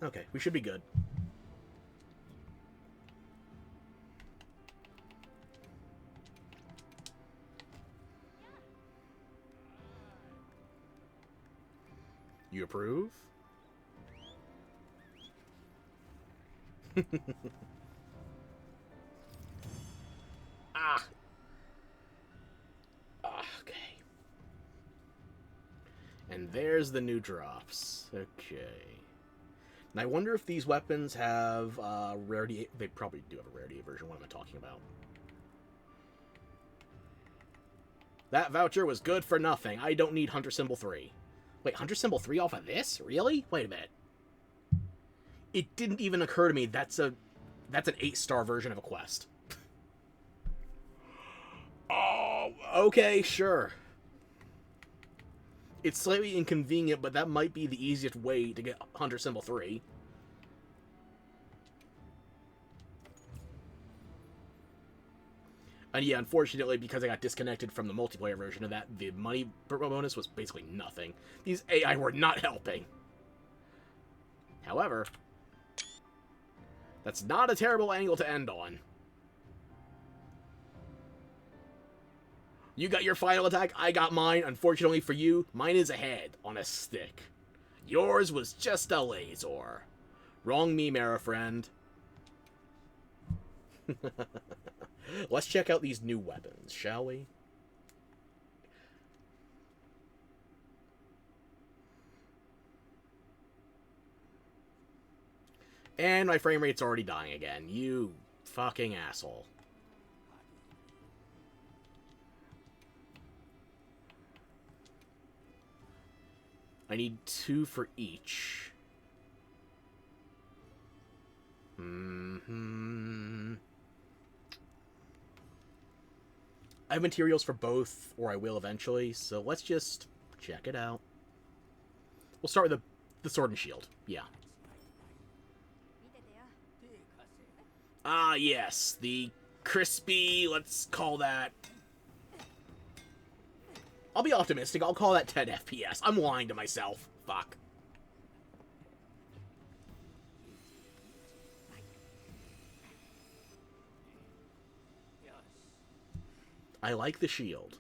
Okay, we should be good. You approve? Okay. And there's the new drops. Okay. And I wonder if these weapons have rarity... They probably do have a rarity version. What am I talking about? That voucher was good for nothing. I don't need Hunter Symbol 3. Wait, Hunter Symbol 3 off of this? Really? Wait a minute. It didn't even occur to me that's an 8-star version of a quest. Oh, okay, sure. It's slightly inconvenient, but that might be the easiest way to get Hunter Symbol 3. And yeah, unfortunately, because I got disconnected from the multiplayer version of that, the money bonus was basically nothing. These AI were not helping. However, that's not a terrible angle to end on. You got your final attack, I got mine. Unfortunately for you, mine is a head on a stick. Yours was just a laser. Wrong meme era, friend. Let's check out these new weapons, shall we? And my frame rate's already dying again. You fucking asshole. I need 2 for each. I have materials for both, or I will eventually, so let's just check it out. We'll start with the sword and shield. Yeah. Ah, yes. The crispy, let's call that... I'll be optimistic. I'll call that 10 FPS. I'm lying to myself. Fuck. I like the shield.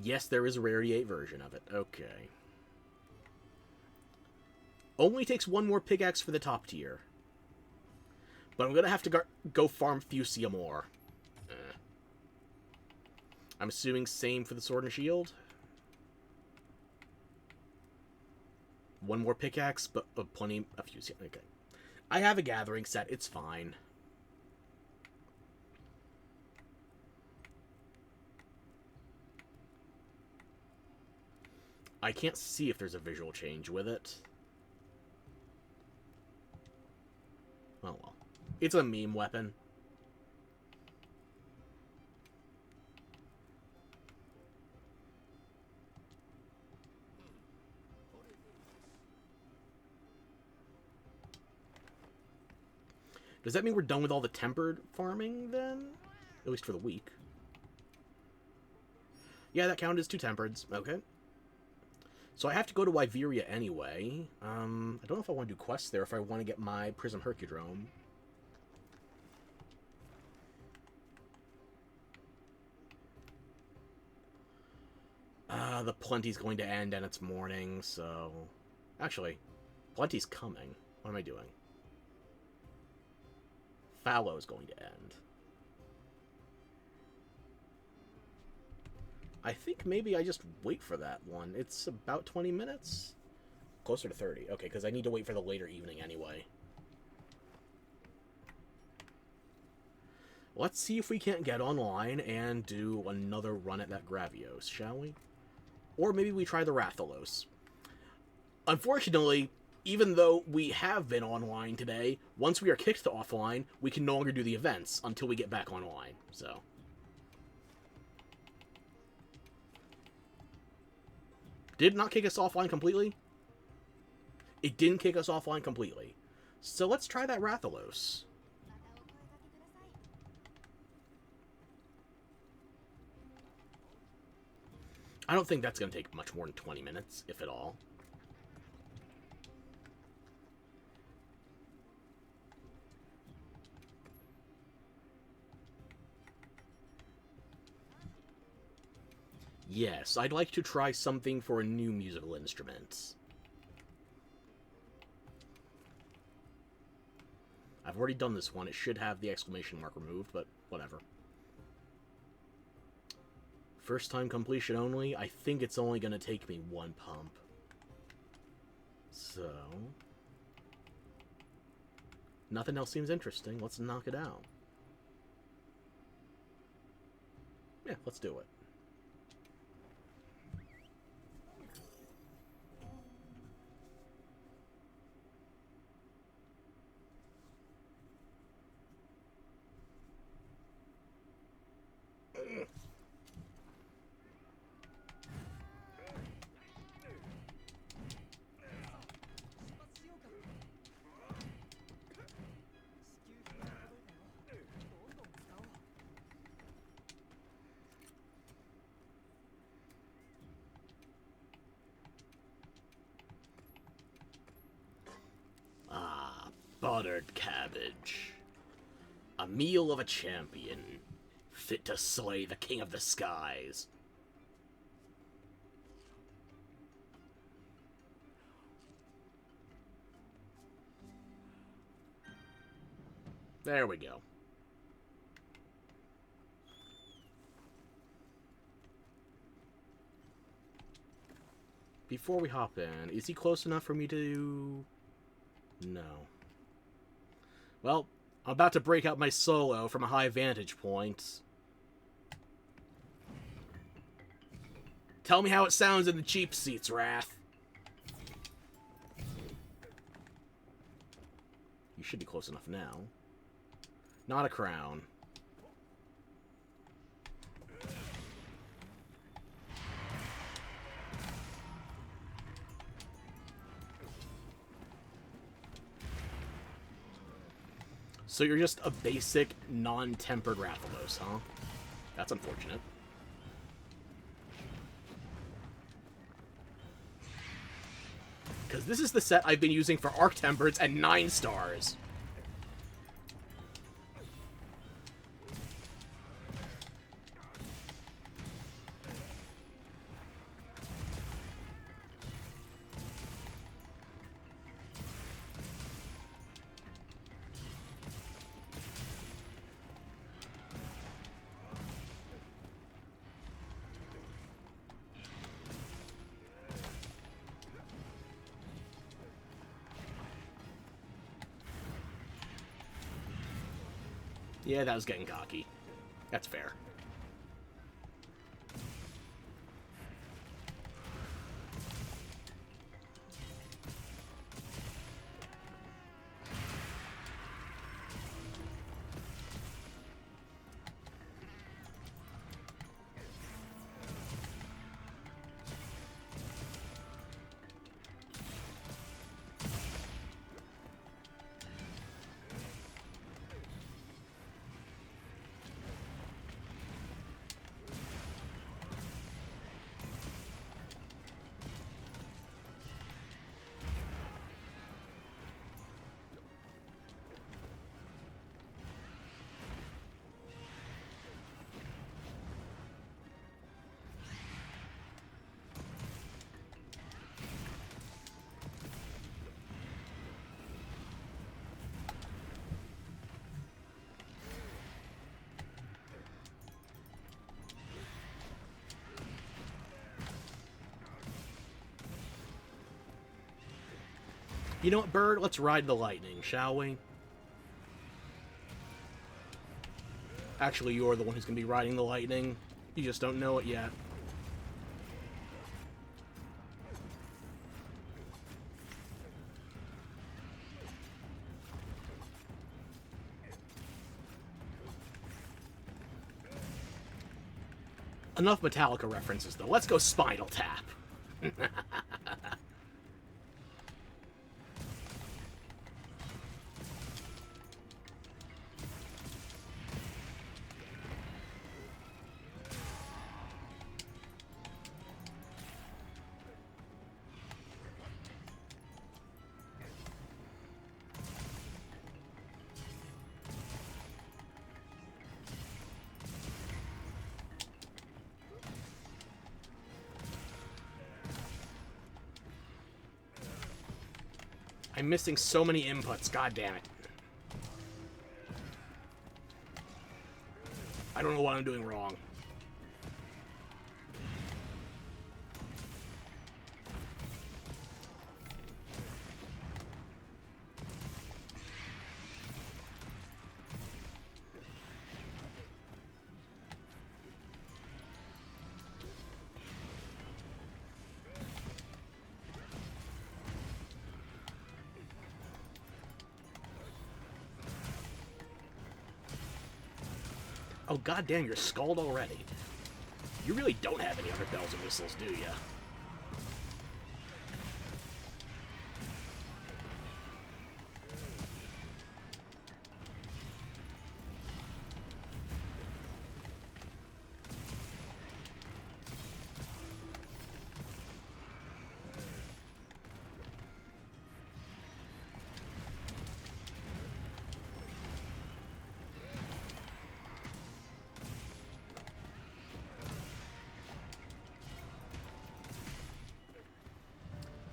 Yes, there is a Rarity 8 version of it. Okay. Only takes 1 more pickaxe for the top tier. But I'm gonna have to go farm Fusia more. I'm assuming same for the sword and shield. 1 more pickaxe, but plenty of Fusia. Okay. I have a gathering set. It's fine. I can't see if there's a visual change with it. Oh well. It's a meme weapon. Does that mean we're done with all the tempered farming, then? At least for the week. Yeah, that counted as 2 tempereds. Okay. So I have to go to Wyveria anyway. I don't know if I want to do quests there, if I want to get my Prism Hercudrome. The Plenty's going to end and it's morning, so... Actually, Plenty's coming. What am I doing? Fallow's going to end. I think maybe I just wait for that one. It's about 20 minutes? Closer to 30. Okay, because I need to wait for the later evening anyway. Let's see if we can't get online and do another run at that Gravios, shall we? Or maybe we try the Rathalos. Unfortunately, even though we have been online today, once we are kicked to offline, we can no longer do the events until we get back online, so. Did it not kick us offline completely? It didn't kick us offline completely. So let's try that Rathalos. I don't think that's going to take much more than 20 minutes, if at all. Yes, I'd like to try something for a new musical instrument. I've already done this one. It should have the exclamation mark removed, but whatever. First time completion only. I think it's only going to take me one pump. So... nothing else seems interesting. Let's knock it out. Yeah, let's do it. Buttered cabbage. A meal of a champion, fit to slay the king of the skies. There we go. Before we hop in, is he close enough for me to... No. Well, I'm about to break out my solo from a high vantage point. Tell me how it sounds in the cheap seats, Wrath. You should be close enough now. Not a crown. So you're just a basic, non-tempered Rathalos, huh? That's unfortunate. Because this is the set I've been using for Arctempereds and 9 stars. Yeah, that was getting cocky. That's fair. You know what, Bird? Let's ride the lightning, shall we? Actually, you're the one who's going to be riding the lightning. You just don't know it yet. Enough Metallica references, though. Let's go Spinal Tap. I'm missing so many inputs, god damn it. I don't know what I'm doing wrong. Oh, goddamn, you're skulled already. You really don't have any other bells and whistles, do ya?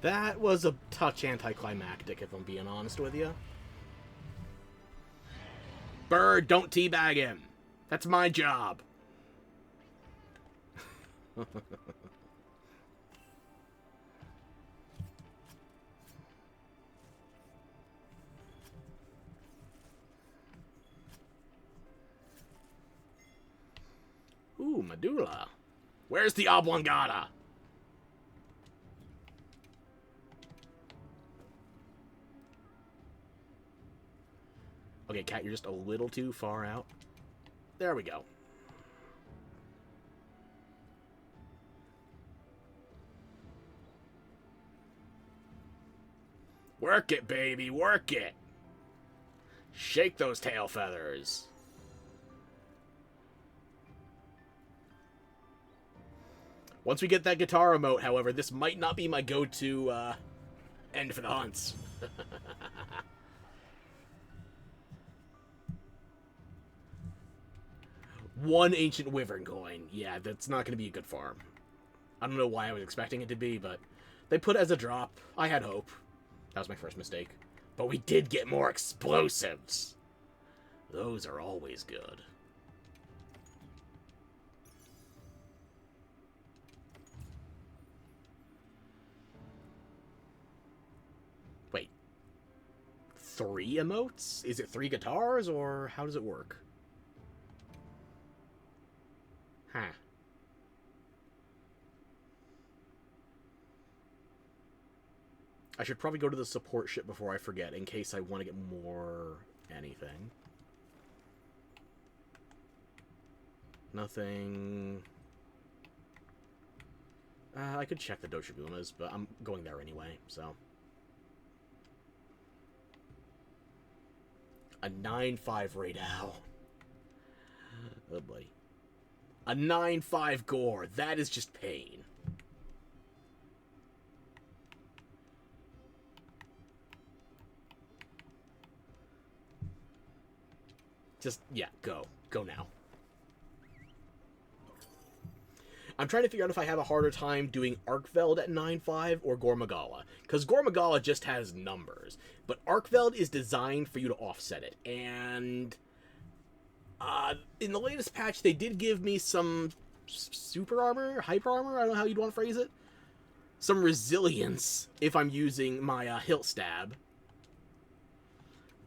That was a touch anticlimactic, if I'm being honest with you. Bird, don't teabag him. That's my job. Ooh, Medulla. Where's the Oblongata? Okay, Cat, you're just a little too far out. There we go. Work it, baby, work it. Shake those tail feathers. Once we get that guitar emote, however, this might not be my go-to end for the hunts. One ancient wyvern coin. Yeah, that's not going to be a good farm. I don't know why I was expecting it to be, but they put it as a drop. I had hope. That was my first mistake. But we did get more explosives. Those are always good. Wait. 3 emotes? Is it 3 guitars, or how does it work? Huh. I should probably go to the support ship before I forget, in case I want to get more anything. Nothing. I could check the Doshagumas, but I'm going there anyway, so. A 9-5 Raid Owl. Oh, buddy. A 9-5 Gore. That is just pain. Just, yeah, go. Go now. I'm trying to figure out if I have a harder time doing Arkveld at 9-5 or Gormagala. Because Gormagala just has numbers. But Arkveld is designed for you to offset it. And in the latest patch, they did give me some super armor, hyper armor, I don't know how you'd want to phrase it. Some resilience if I'm using my hilt stab.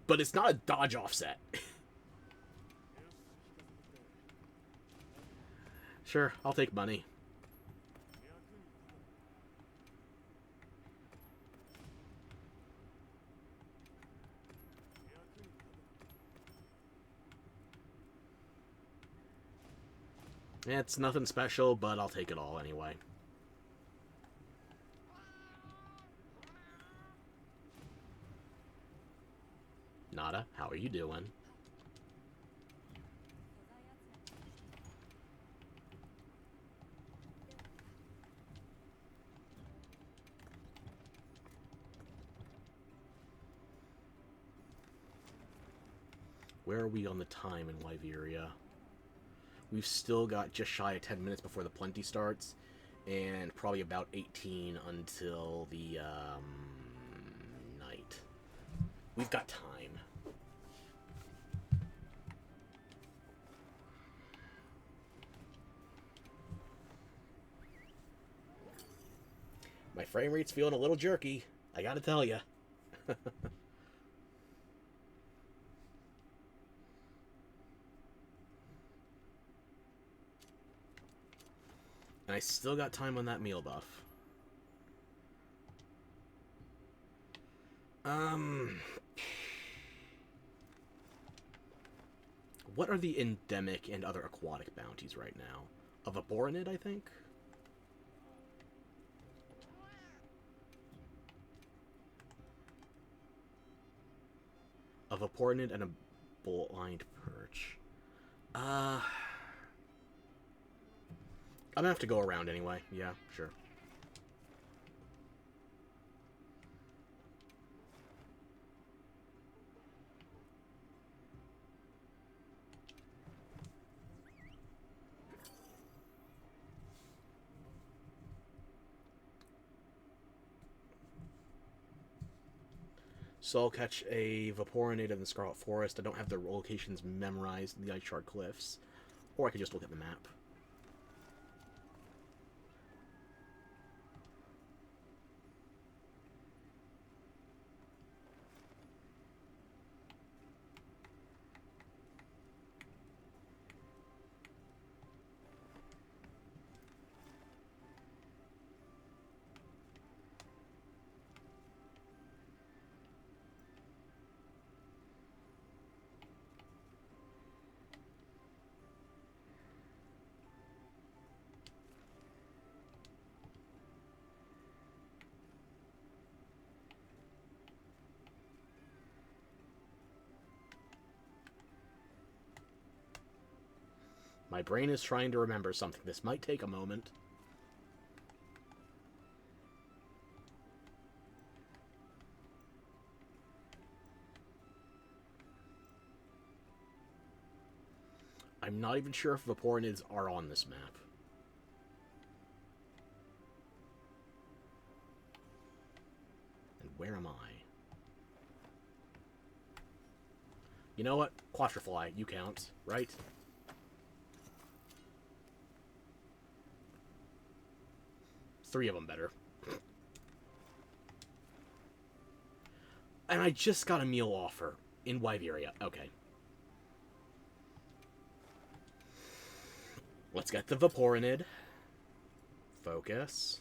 But it's not a dodge offset. Sure, I'll take money. It's nothing special, but I'll take it all anyway. Nada, how are you doing? Where are we on the time in Wyveria? We've still got just shy of 10 minutes before the plenty starts, and probably about 18 until the night. We've got time. My frame rate's feeling a little jerky, I gotta tell you. And I still got time on that meal buff. What are the endemic and other aquatic bounties right now? A Vaporinid, I think? A Vaporinid and a blind perch. I'm gonna have to go around anyway. Yeah, sure. So I'll catch a Vaporinid in the Scarlet Forest. I don't have the locations memorized in the Ice Shard Cliffs. Or I could just look at the map. My brain is trying to remember something. This might take a moment. I'm not even sure if Vaporinids are on this map. And where am I? You know what? Quattrafly, you count, right? Three of them better. And I just got a meal offer in Wyveria. Okay. Let's get the Vaporinid. Focus.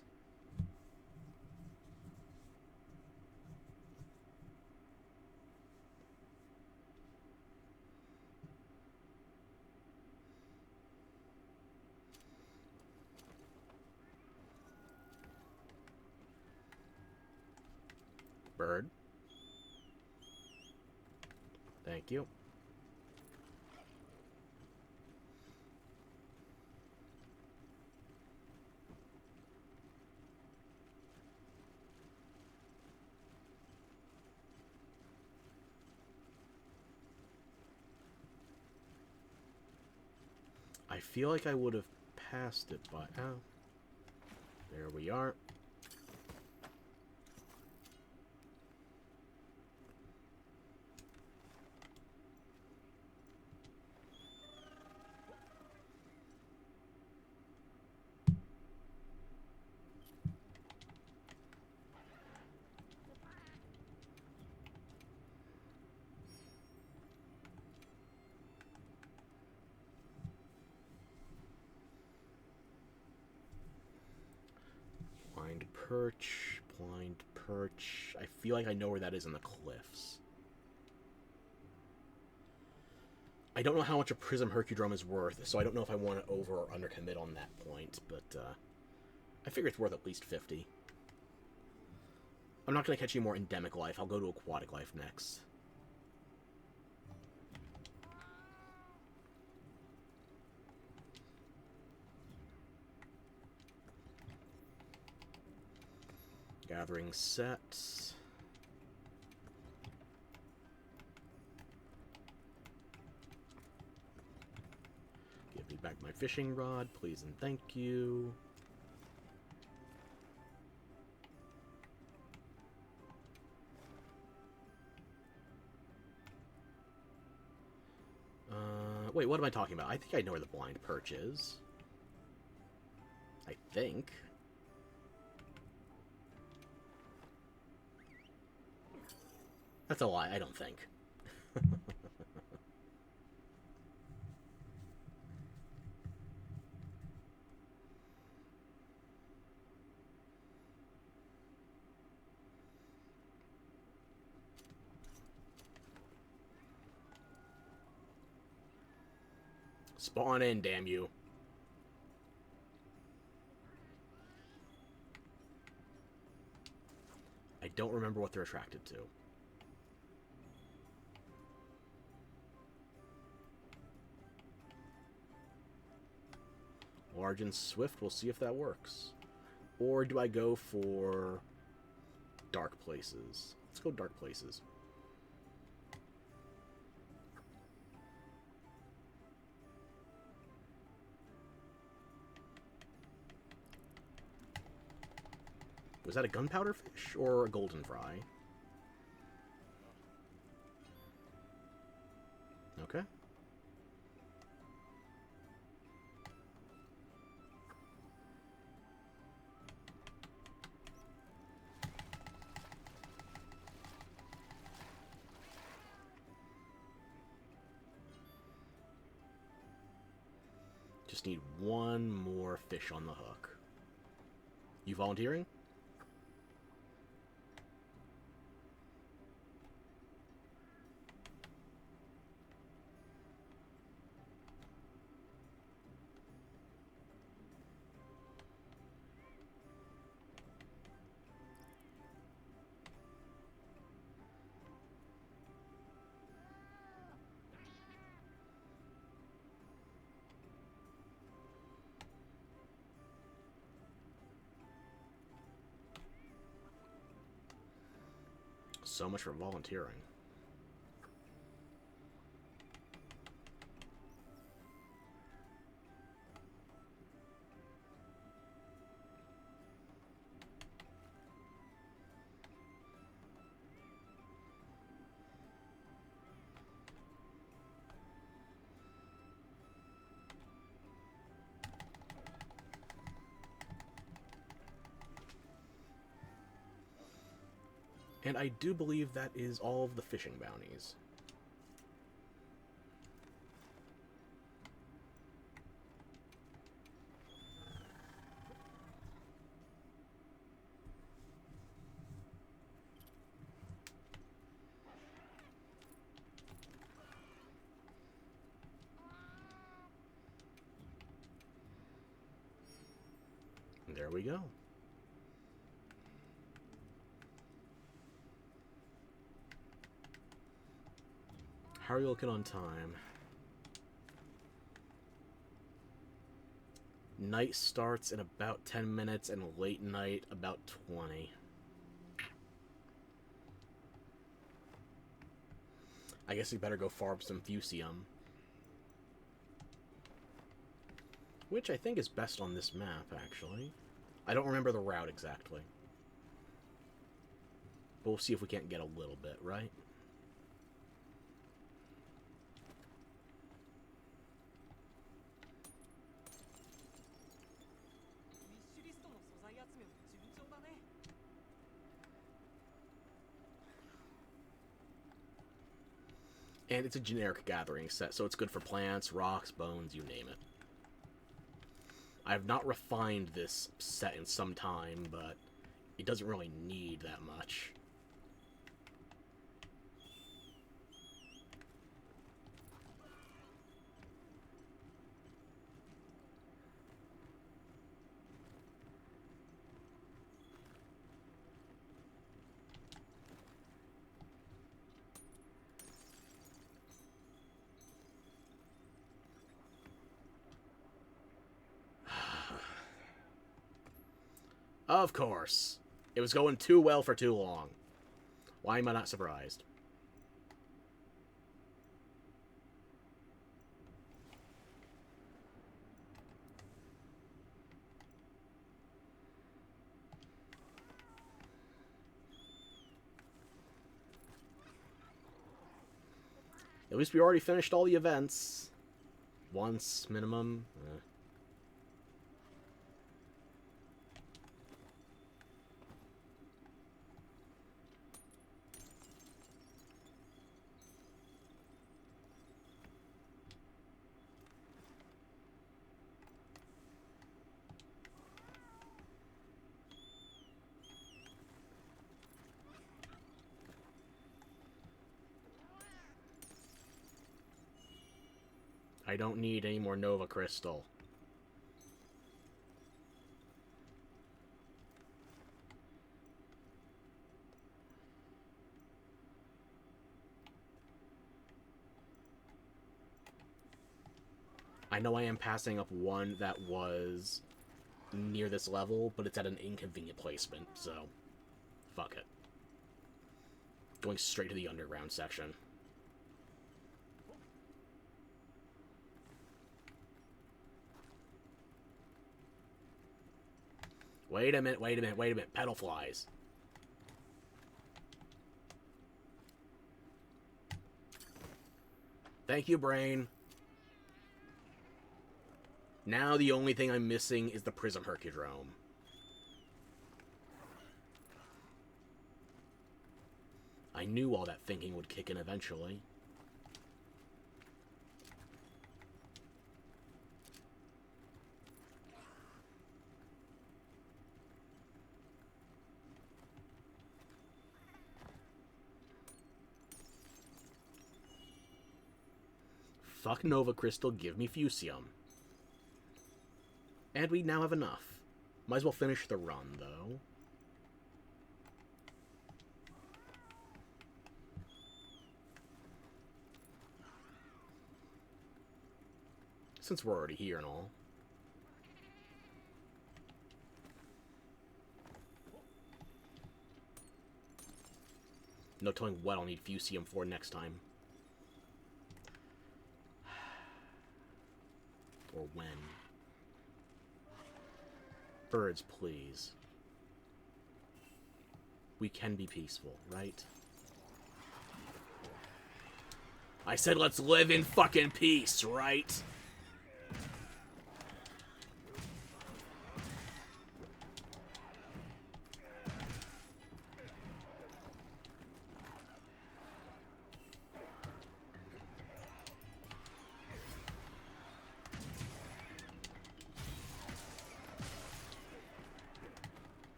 Bird. Thank you. I feel like I would have passed it, but oh. There we are. Blind perch, blind perch. I feel like I know where that is in the cliffs. I don't know how much a Prism Hercudrome is worth, so I don't know if I want to over or undercommit on that point, but I figure it's worth at least 50. I'm not going to catch any more Endemic Life. I'll go to Aquatic Life next. Gathering sets. Give me back my fishing rod, please and thank you. Wait, what am I talking about? I think I know where the Blind Perch is. I think. That's a lie, I don't think. Spawn in, damn you. I don't remember what they're attracted to. Large and Swift, we'll see if that works. Or do I go for Dark Places? Let's go Dark Places. Was that a gunpowder fish or a golden fry? Okay. Just need one more fish on the hook. You volunteering? So much for volunteering. And I do believe that is all of the fishing bounties. And there we go. How are you looking on time? Night starts in about 10 minutes and late night about 20. I guess we better go farm some Fusium. Which I think is best on this map, actually. I don't remember the route exactly. But we'll see if we can't get a little bit, right? And it's a generic gathering set, so it's good for plants, rocks, bones, you name it. I have not refined this set in some time, but it doesn't really need that much. Of course. It was going too well for too long. Why am I not surprised? At least we already finished all the events. Once, minimum. I don't need any more Nova Crystal. I know I am passing up one that was near this level, but it's at an inconvenient placement, so fuck it. Going straight to the underground section. Wait a minute, wait a minute, wait a minute. Pedal flies. Thank you, brain. Now the only thing I'm missing is the Prism Hercudrome. I knew all that thinking would kick in eventually. Fuck Nova Crystal, give me Fusium. And we now have enough. Might as well finish the run, though. Since we're already here and all. No telling what I'll need Fusium for next time. Or when. Birds, please. We can be peaceful, right? I said let's live in fucking peace, right?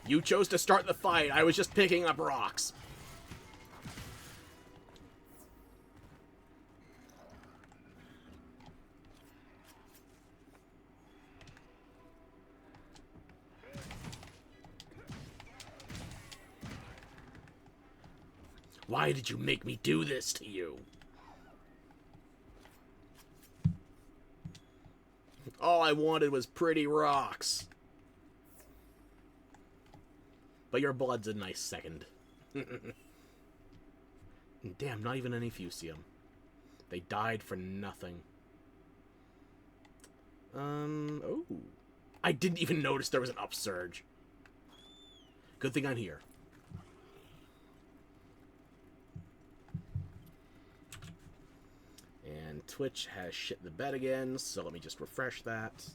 You chose to start the fight. I was just picking up rocks. Why did you make me do this to you? All I wanted was pretty rocks. But your blood's a nice second. Damn, not even any Fusium. They died for nothing. Oh. I didn't even notice there was an upsurge. Good thing I'm here. And Twitch has shit the bed again, so let me just refresh that.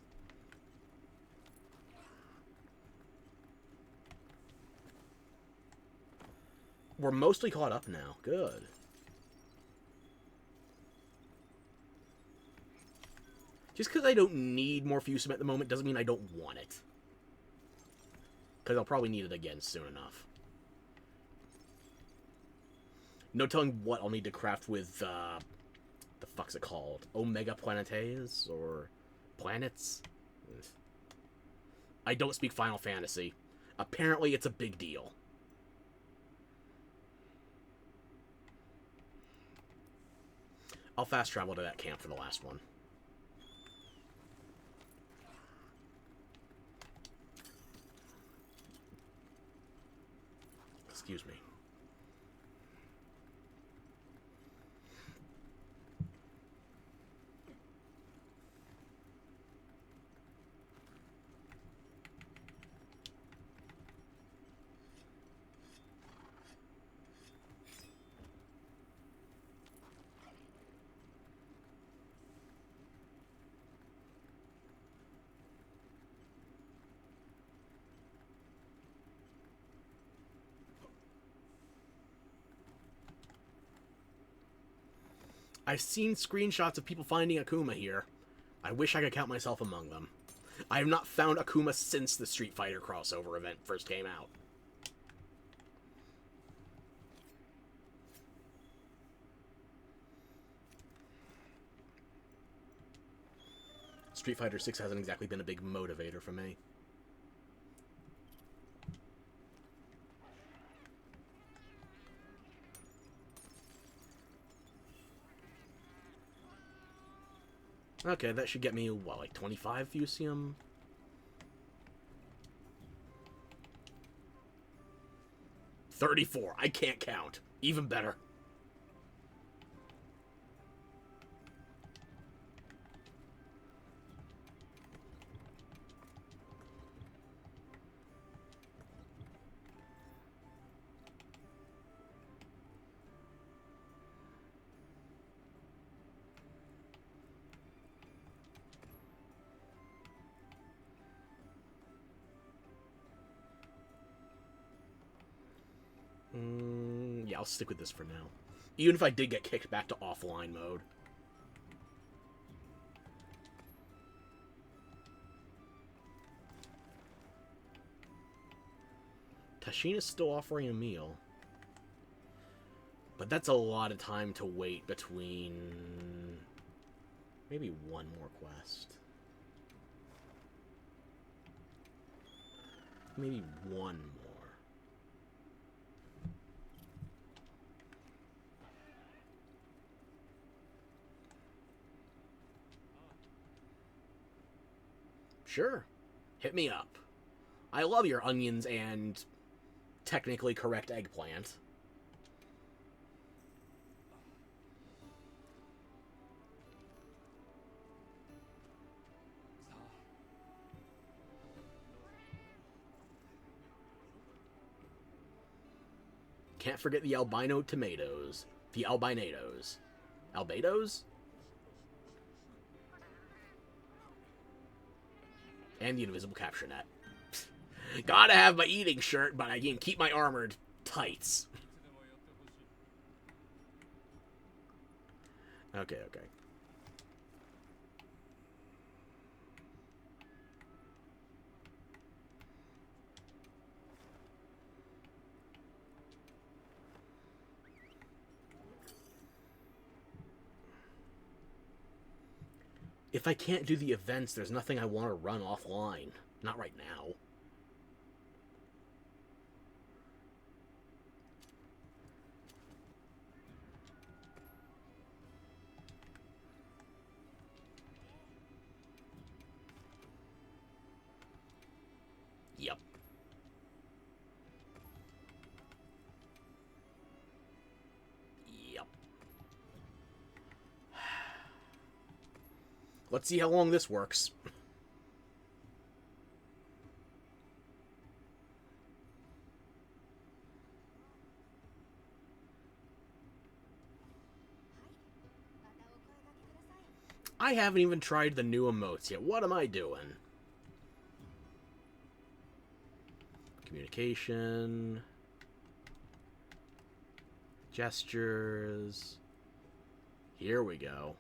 We're mostly caught up now. Good. Just because I don't need more Fusium at the moment doesn't mean I don't want it. Because I'll probably need it again soon enough. No telling what I'll need to craft with, the fuck's it called? Omega Planetes? Or planets? I don't speak Final Fantasy. Apparently it's a big deal. I'll fast travel to that camp for the last one. Excuse me. I've seen screenshots of people finding Akuma here. I wish I could count myself among them. I have not found Akuma since the Street Fighter crossover event first came out. Street Fighter 6 hasn't exactly been a big motivator for me. Okay, that should get me, what, like 25 Fusium? $34. I can't count. Even better. Yeah, I'll stick with this for now. Even if I did get kicked back to offline mode. Tashina's still offering a meal. But that's a lot of time to wait between... maybe one more quest. Maybe one more. Sure. Hit me up. I love your onions and technically correct eggplant. Can't forget the albino tomatoes. The albinados. Albedos? And the invisible capture net. Gotta have my eating shirt, but I can keep my armored tights. Okay. If I can't do the events, there's nothing I want to run offline. Not right now. Yep. Let's see how long this works. I haven't even tried the new emotes yet. What am I doing? Communication. Gestures. Here we go.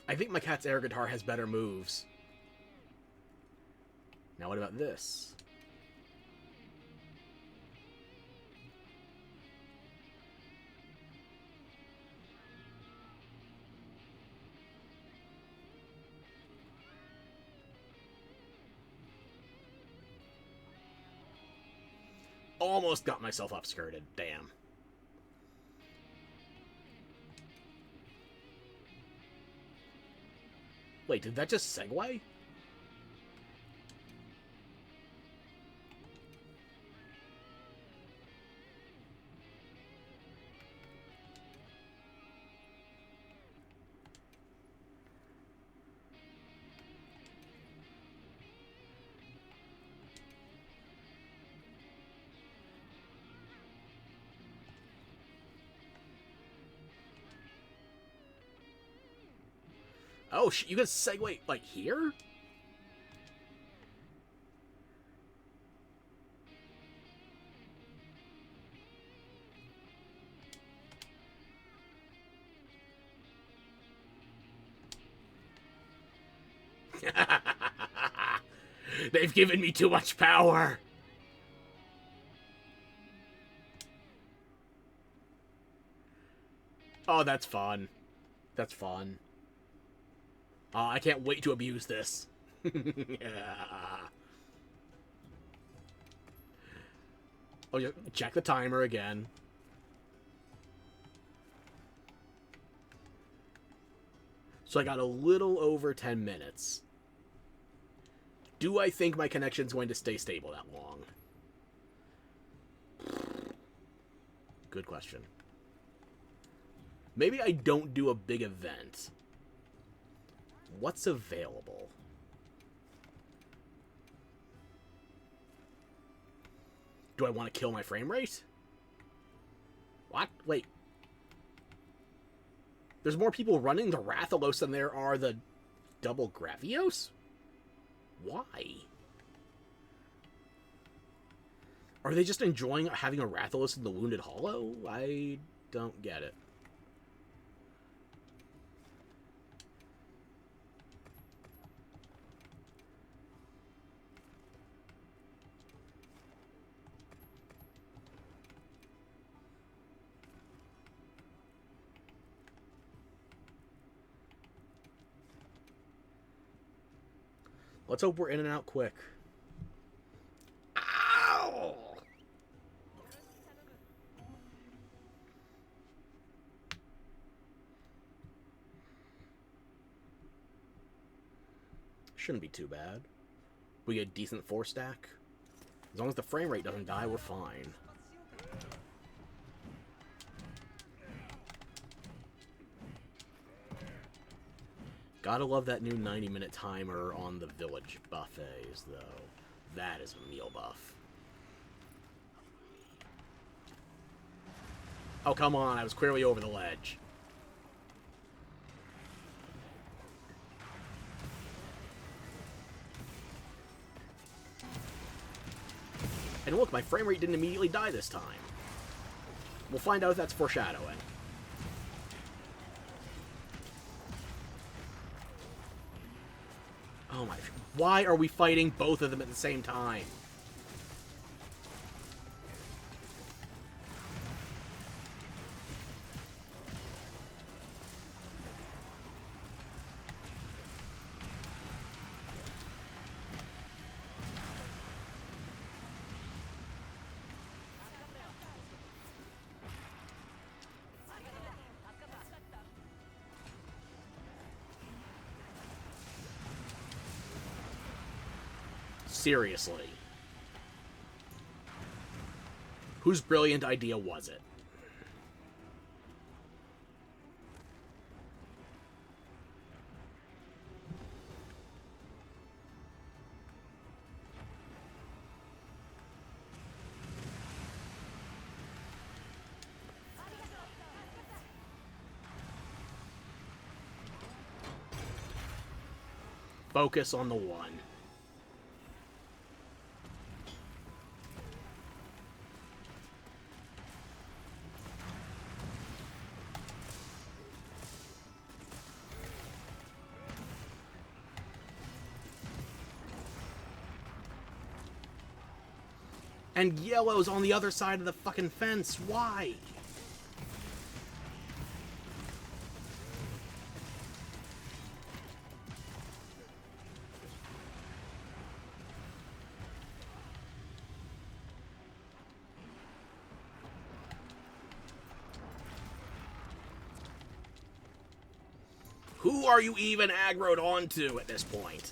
I think my cat's air guitar has better moves. Now what about this? Almost got myself upskirted. Damn. Wait, did that just segue? Oh, you can segue, like, here? They've given me too much power! Oh, that's fun. That's fun. I can't wait to abuse this. Oh, yeah, check the timer again. So I got a little over 10 minutes. Do I think my connection's going to stay stable that long? Good question. Maybe I don't do a big event. What's available? Do I want to kill my frame rate? What? Wait. There's more people running the Rathalos than there are the double Gravios? Why? Are they just enjoying having a Rathalos in the Wounded Hollow? I don't get it. Let's hope we're in and out quick. Ow! Shouldn't be too bad. We get a decent 4-stack. As long as the frame rate doesn't die, we're fine. Gotta love that new 90-minute timer on the village buffets, though. That is a meal buff. Oh, come on. I was clearly over the ledge. And look, my frame rate didn't immediately die this time. We'll find out if that's foreshadowing. Oh my... Why are we fighting both of them at the same time? Seriously. Whose brilliant idea was it? Focus on the one. And yellow's on the other side of the fucking fence. Why? Who are you even aggroed onto at this point?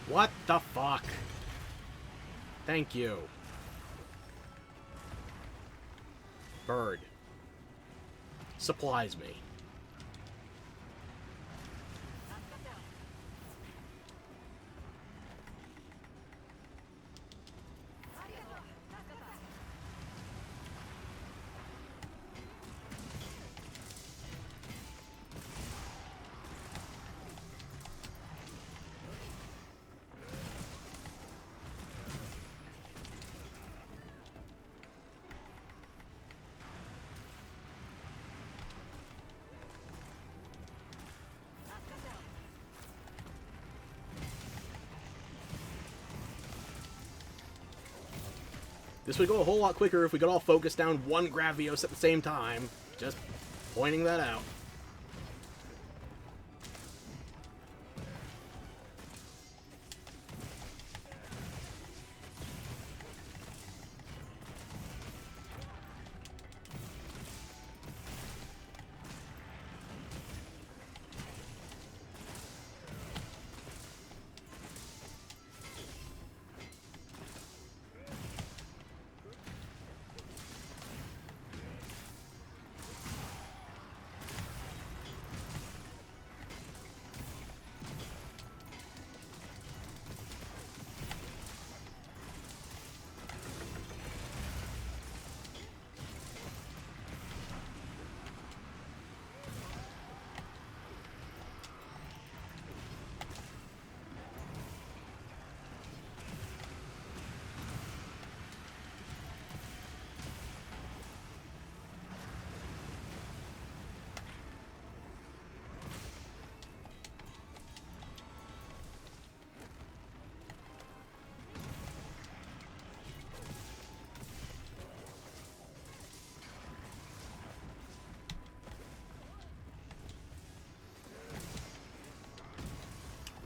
What the fuck? Thank you. Bird. Supplies me. This would go a whole lot quicker if we could all focus down one Gravios at the same time. Just pointing that out.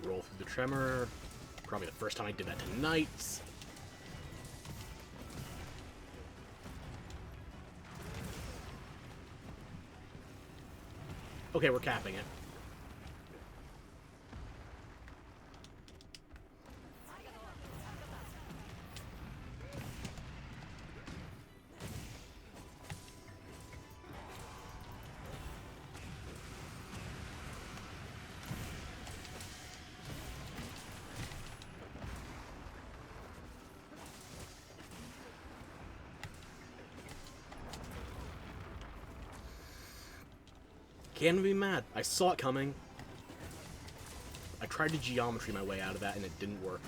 Roll through the Tremor. Probably the first time I did that tonight. Okay, we're capping it. Can't be mad. I saw it coming. I tried to geometry my way out of that and it didn't work.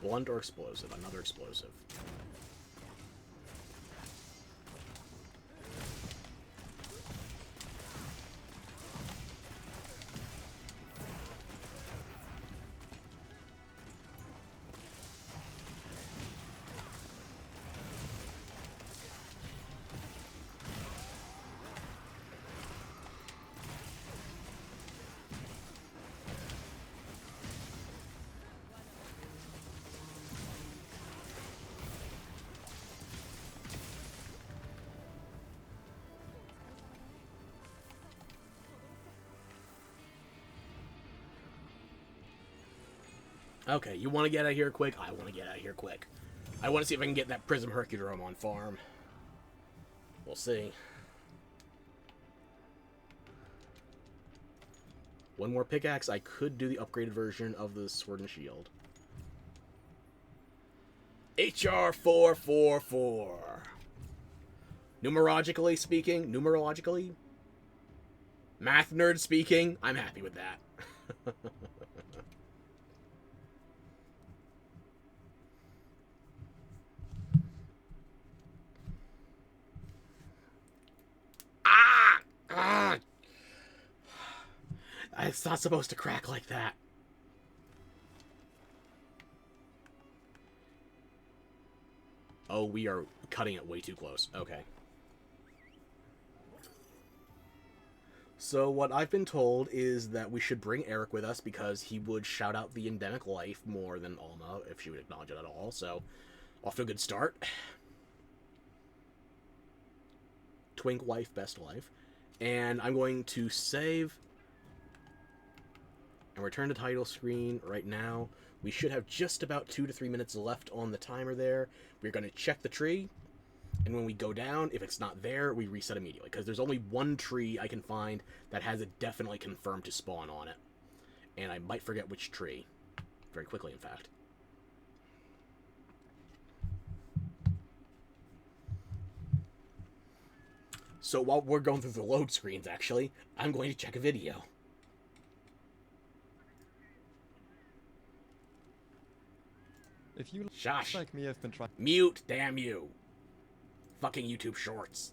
Blunt or explosive? Another explosive. Okay, you want to get out of here quick? I want to get out of here quick. I want to see if I can get that Prism Hercudrome on farm. We'll see. One more pickaxe, I could do the upgraded version of the Sword and Shield. HR 444. Numerologically speaking, math nerd speaking, I'm happy with that. Ah! It's not supposed to crack like that. Oh, we are cutting it way too close. Okay. So what I've been told is that we should bring Eric with us because he would shout out the endemic life more than Alma if she would acknowledge it at all. So, off to a good start. Twink wife, best life. And I'm going to save and return to title screen right now. We should have just about 2 to 3 minutes left on the timer there. We're going to check the tree. And when we go down, if it's not there, we reset immediately. Because there's only one tree I can find that has it definitely confirmed to spawn on it. And I might forget which tree. Very quickly, in fact. So while we're going through the load screens, actually, I'm going to check a video. If you Shush. like me, I've been trying. Mute, damn you. Fucking YouTube Shorts.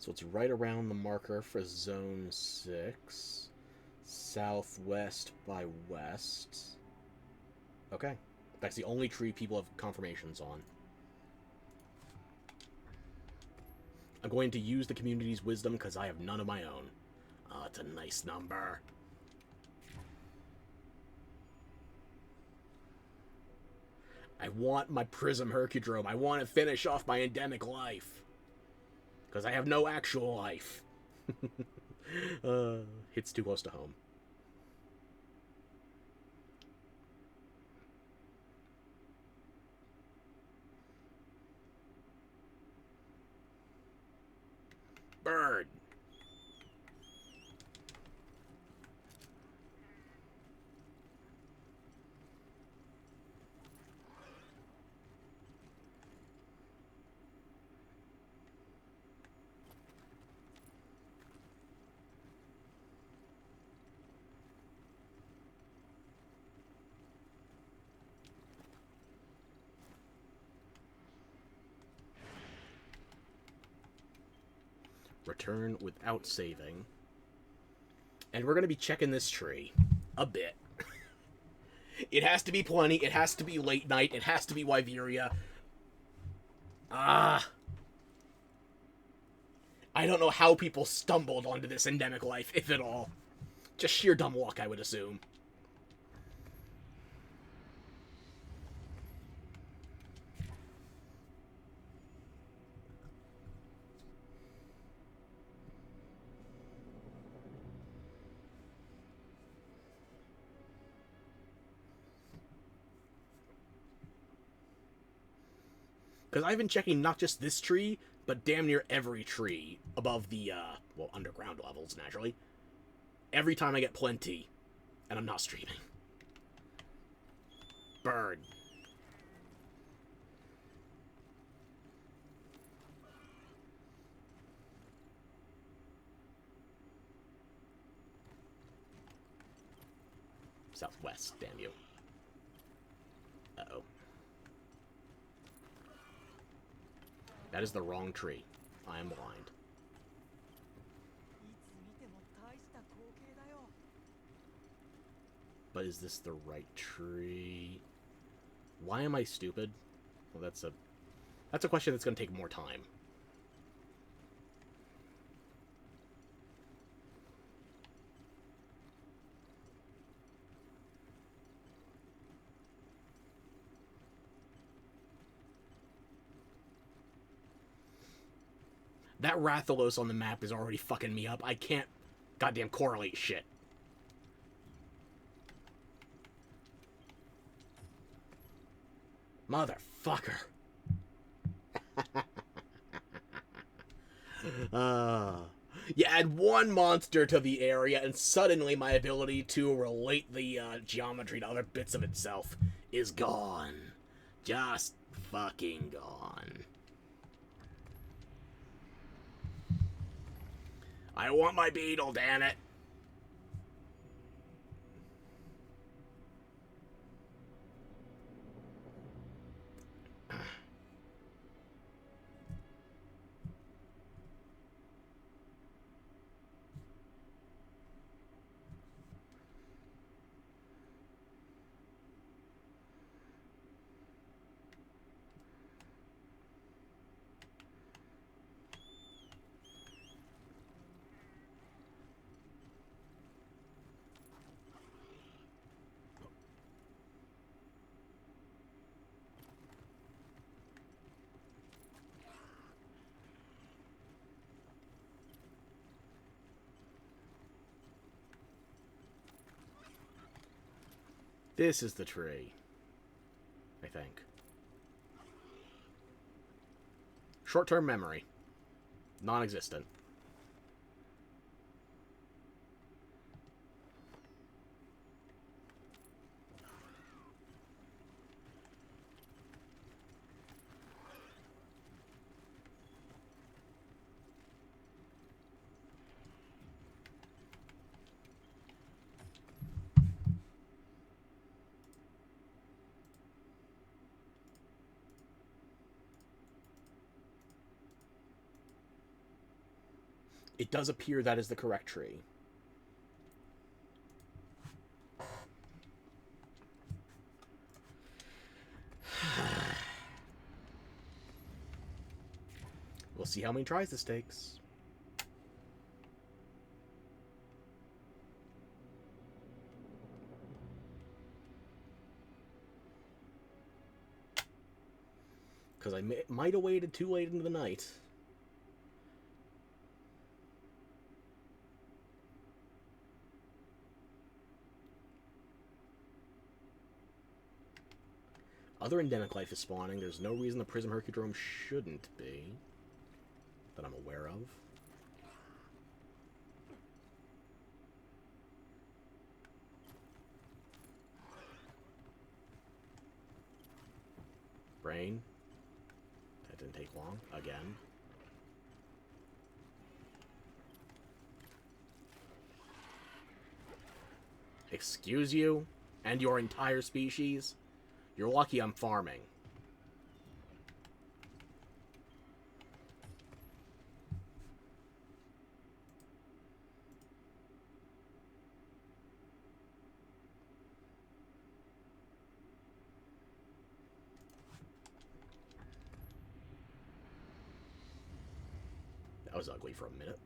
So it's right around the marker for Zone 6. Southwest by west. Okay. That's the only tree people have confirmations on. I'm going to use the community's wisdom because I have none of my own. Oh, it's a nice number. I want my Prism Hercudrome. I want to finish off my endemic life. Because I have no actual life. Hits too close to home. Bird. Return without saving. And we're going to be checking this tree a bit. It has to be plenty. It has to be late night. It has to be Wyveria. I don't know how people stumbled onto this endemic life, if at all. Just sheer dumb luck, I would assume. Because I've been checking not just this tree, but damn near every tree above the, well, underground levels, naturally. Every time I get plenty, and I'm not streaming. Burn. Southwest, damn you. Uh-oh. That is the wrong tree. I am blind. But is this the right tree? Why am I stupid? Well, that's a question that's going to take more time. That Rathalos on the map is already fucking me up. I can't goddamn correlate shit. Motherfucker. You add one monster to the area, and suddenly my ability to relate the geometry to other bits of itself is gone. Just fucking gone. I want my beetle, damn it. This is the tree. I think. Short-term memory. Non-existent. It does appear that is the correct tree. We'll see how many tries this takes. Because I might have waited too late into the night. Other endemic life is spawning. There's no reason the Prism Hercudrome shouldn't be. That I'm aware of. Brain. That didn't take long. Again. Excuse you? And your entire species? You're lucky I'm farming. That was ugly for a minute.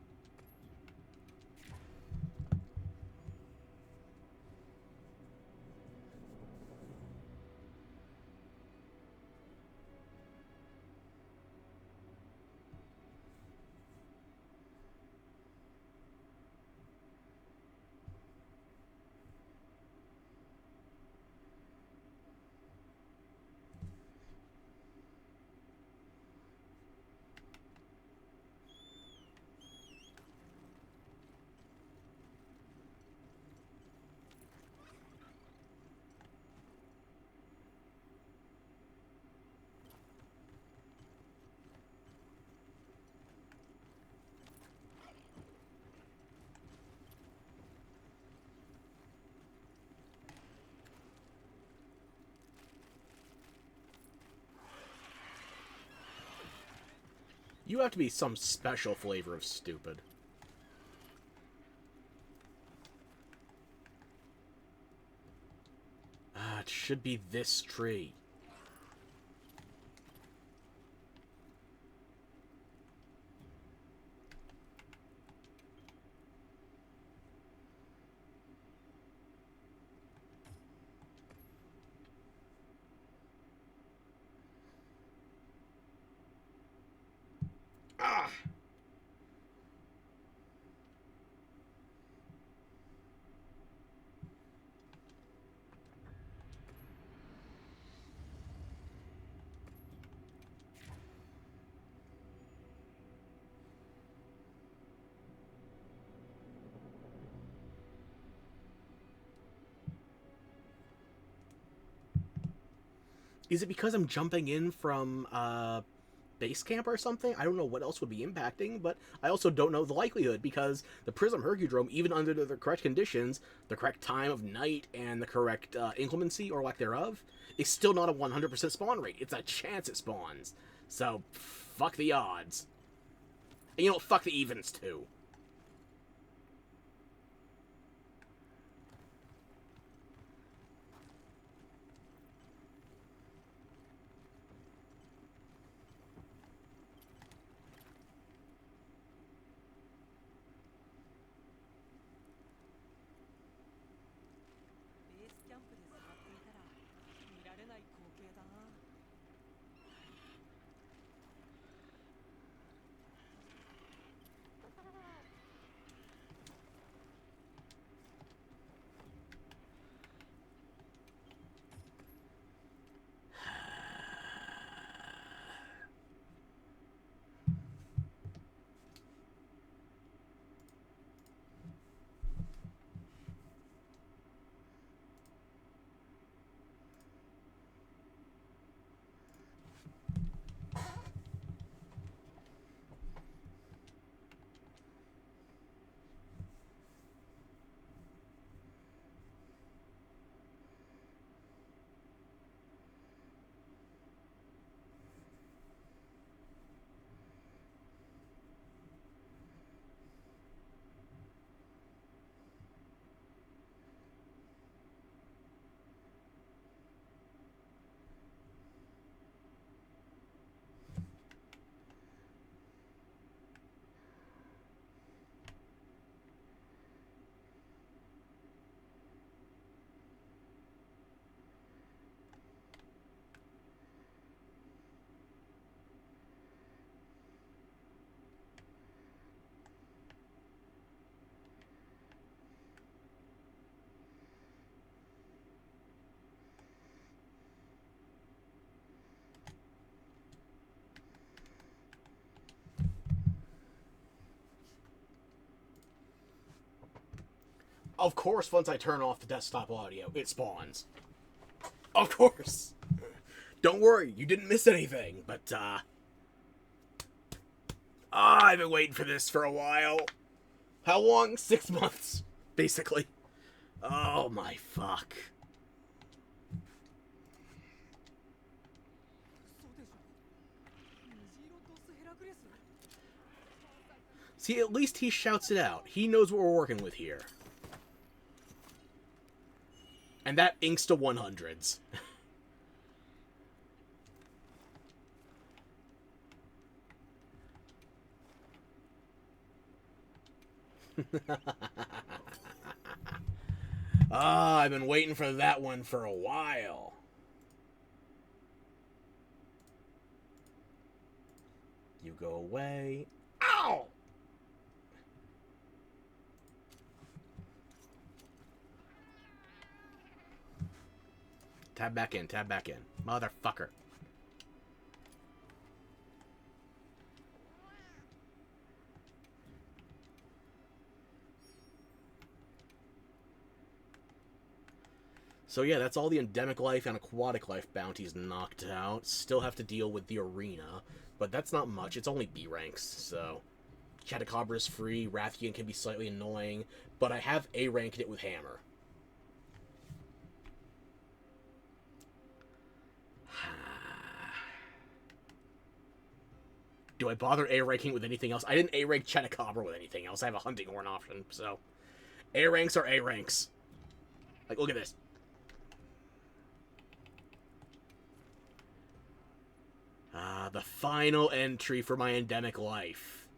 You have to be some special flavor of stupid. It should be this tree. Ah! Is it because I'm jumping in from base camp or something? I don't know what else would be impacting, but I also don't know the likelihood because the Prism Hercudrome, even under the correct conditions, the correct time of night, and the correct inclemency or lack thereof, is still not a 100% spawn rate. It's a chance it spawns. So, fuck the odds. And you know, fuck the evens too. Of course, once I turn off the desktop audio, it spawns. Of course. Don't worry, you didn't miss anything, but, I've been waiting for this for a while. How long? 6 months, basically. Oh my fuck. See, at least he shouts it out. He knows what we're working with here. And that inks to 100s. I've been waiting for that one for a while. You go away. Ow! Tab back in, tab back in. Motherfucker. So yeah, that's all the endemic life and aquatic life bounties knocked out. Still have to deal with the arena, but that's not much. It's only B ranks, so... Catacobra's free, Rathian can be slightly annoying, but I have A ranked it with Hammer. Do do I bother A-ranking with anything else? I didn't A-rank Chetacabra with anything else. I have a hunting horn option, so... A-ranks are A-ranks. Like, look at this. The final entry for my endemic life.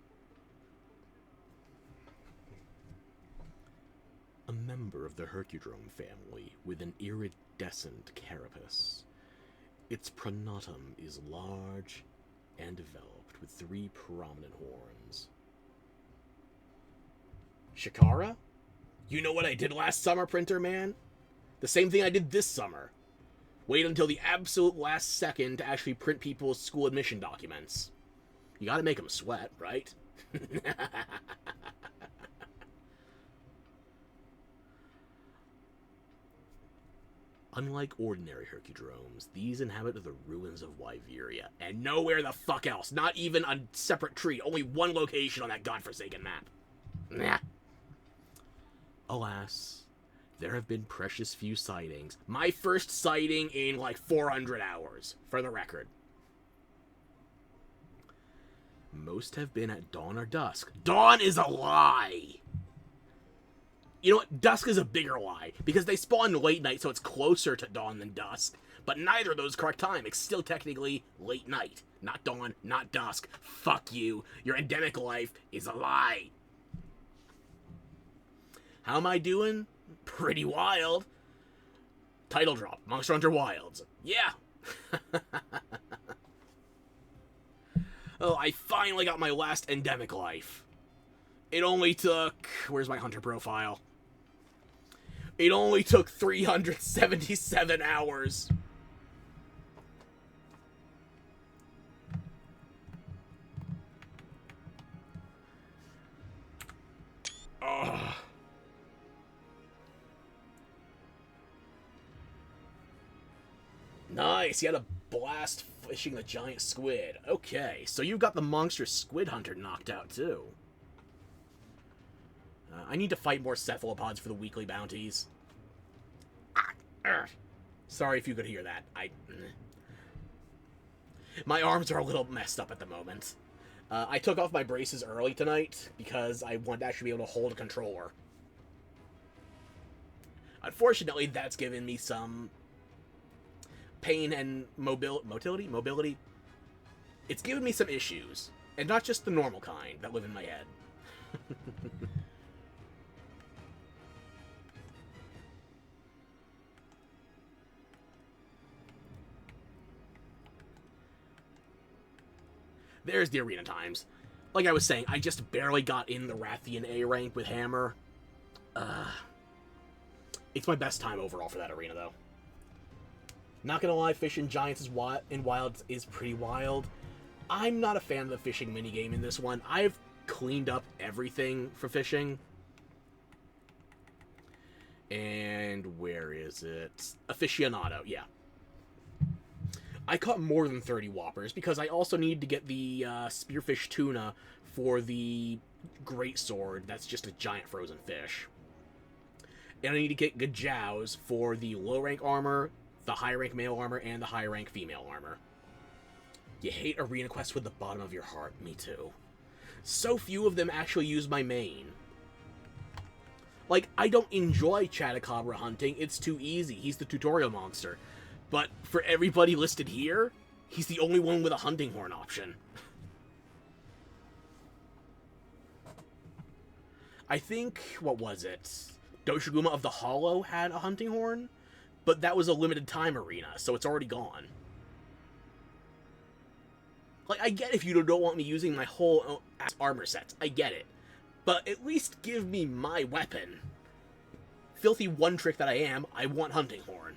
A member of the Hercudrome family with an iridescent carapace. Its pronotum is large and developed with 3 prominent horns. Shikara? You know what I did last summer, Printer Man? The same thing I did this summer. Wait until the absolute last second to actually print people's school admission documents. You gotta make them sweat, right? Unlike ordinary Hercudromes, these inhabit the ruins of Wyveria, and nowhere the fuck else. Not even a separate tree. Only one location on that godforsaken map. Nah. Alas, there have been precious few sightings. My first sighting in like 400 hours, for the record. Most have been at dawn or dusk. Dawn is a lie! You know what? Dusk is a bigger lie, because they spawn late night, so it's closer to dawn than dusk. But neither of those correct time. It's still technically late night. Not dawn, not dusk. Fuck you. Your endemic life is a lie. How am I doing? Pretty wild. Title drop. Monster Hunter Wilds. Yeah. Oh, I finally got my last endemic life. It only took... Where's my hunter profile? It only took 377 hours. Ugh. Nice, you had a blast fishing the giant squid. Okay, so you've got the monstrous squid hunter knocked out too. I need to fight more cephalopods for the weekly bounties. Sorry if you could hear that. My arms are a little messed up at the moment. I took off my braces early tonight because I wanted to actually be able to hold a controller. Unfortunately, that's given me some pain and mobility. It's given me some issues, and not just the normal kind that live in my head. There's the arena times. Like I was saying, I just barely got in the Rathian A rank with Hammer. It's my best time overall for that arena, though. Not gonna lie, fishing giants in Wilds is pretty wild. I'm not a fan of the fishing minigame in this one. I've cleaned up everything for fishing. And where is it? Aficionado, yeah. I caught more than 30 whoppers because I also need to get the spearfish tuna for the greatsword. That's just a giant frozen fish. And I need to get Gajows for the low-rank armor, the high-rank male armor, and the high-rank female armor. You hate arena quests with the bottom of your heart. Me too. So few of them actually use my main. Like, I don't enjoy Chetacabra hunting. It's too easy. He's the tutorial monster. But for everybody listed here, he's the only one with a hunting horn option. I think, what was it? Doshiguma of the Hollow had a hunting horn, but that was a limited time arena, so it's already gone. Like, I get if you don't want me using my whole armor sets. I get it. But at least give me my weapon. Filthy one trick that I am, I want hunting horn.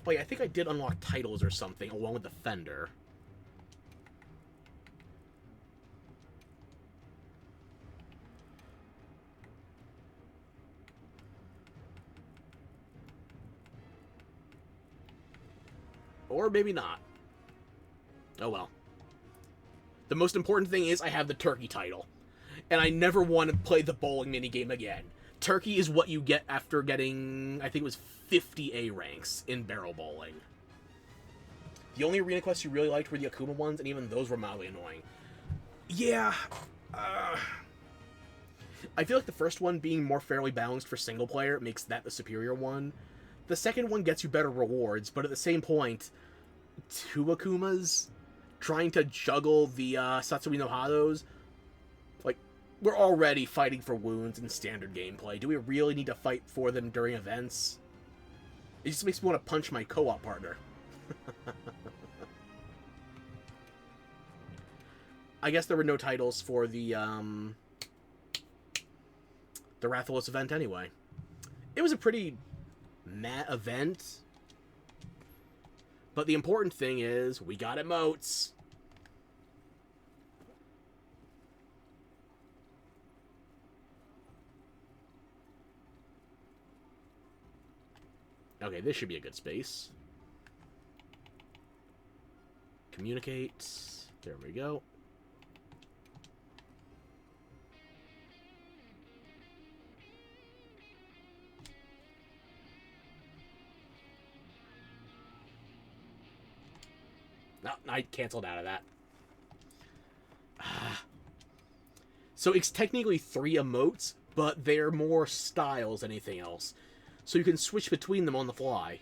But yeah, I think I did unlock titles or something along with the Fender. Or maybe not. Oh well. The most important thing is I have the turkey title. And I never want to play the bowling minigame again. Turkey is what you get after getting, I think it was 50 A ranks in barrel bowling. The only arena quests you really liked were the Akuma ones, and even those were mildly annoying. Yeah, I feel like the first one being more fairly balanced for single player makes that the superior one. The second one gets you better rewards, but at the same point, 2 Akumas trying to juggle the Satsui no Hados, like, we're already fighting for wounds in standard gameplay. Do we really need to fight for them during events? It just makes me want to punch my co-op partner. I guess there were no titles for the Rathalos event anyway. It was a pretty meh event. But the important thing is, we got emotes. Okay, this should be a good space. Communicate. There we go. No, I canceled out of that. So it's technically 3 emotes, but they're more styles than anything else. So you can switch between them on the fly.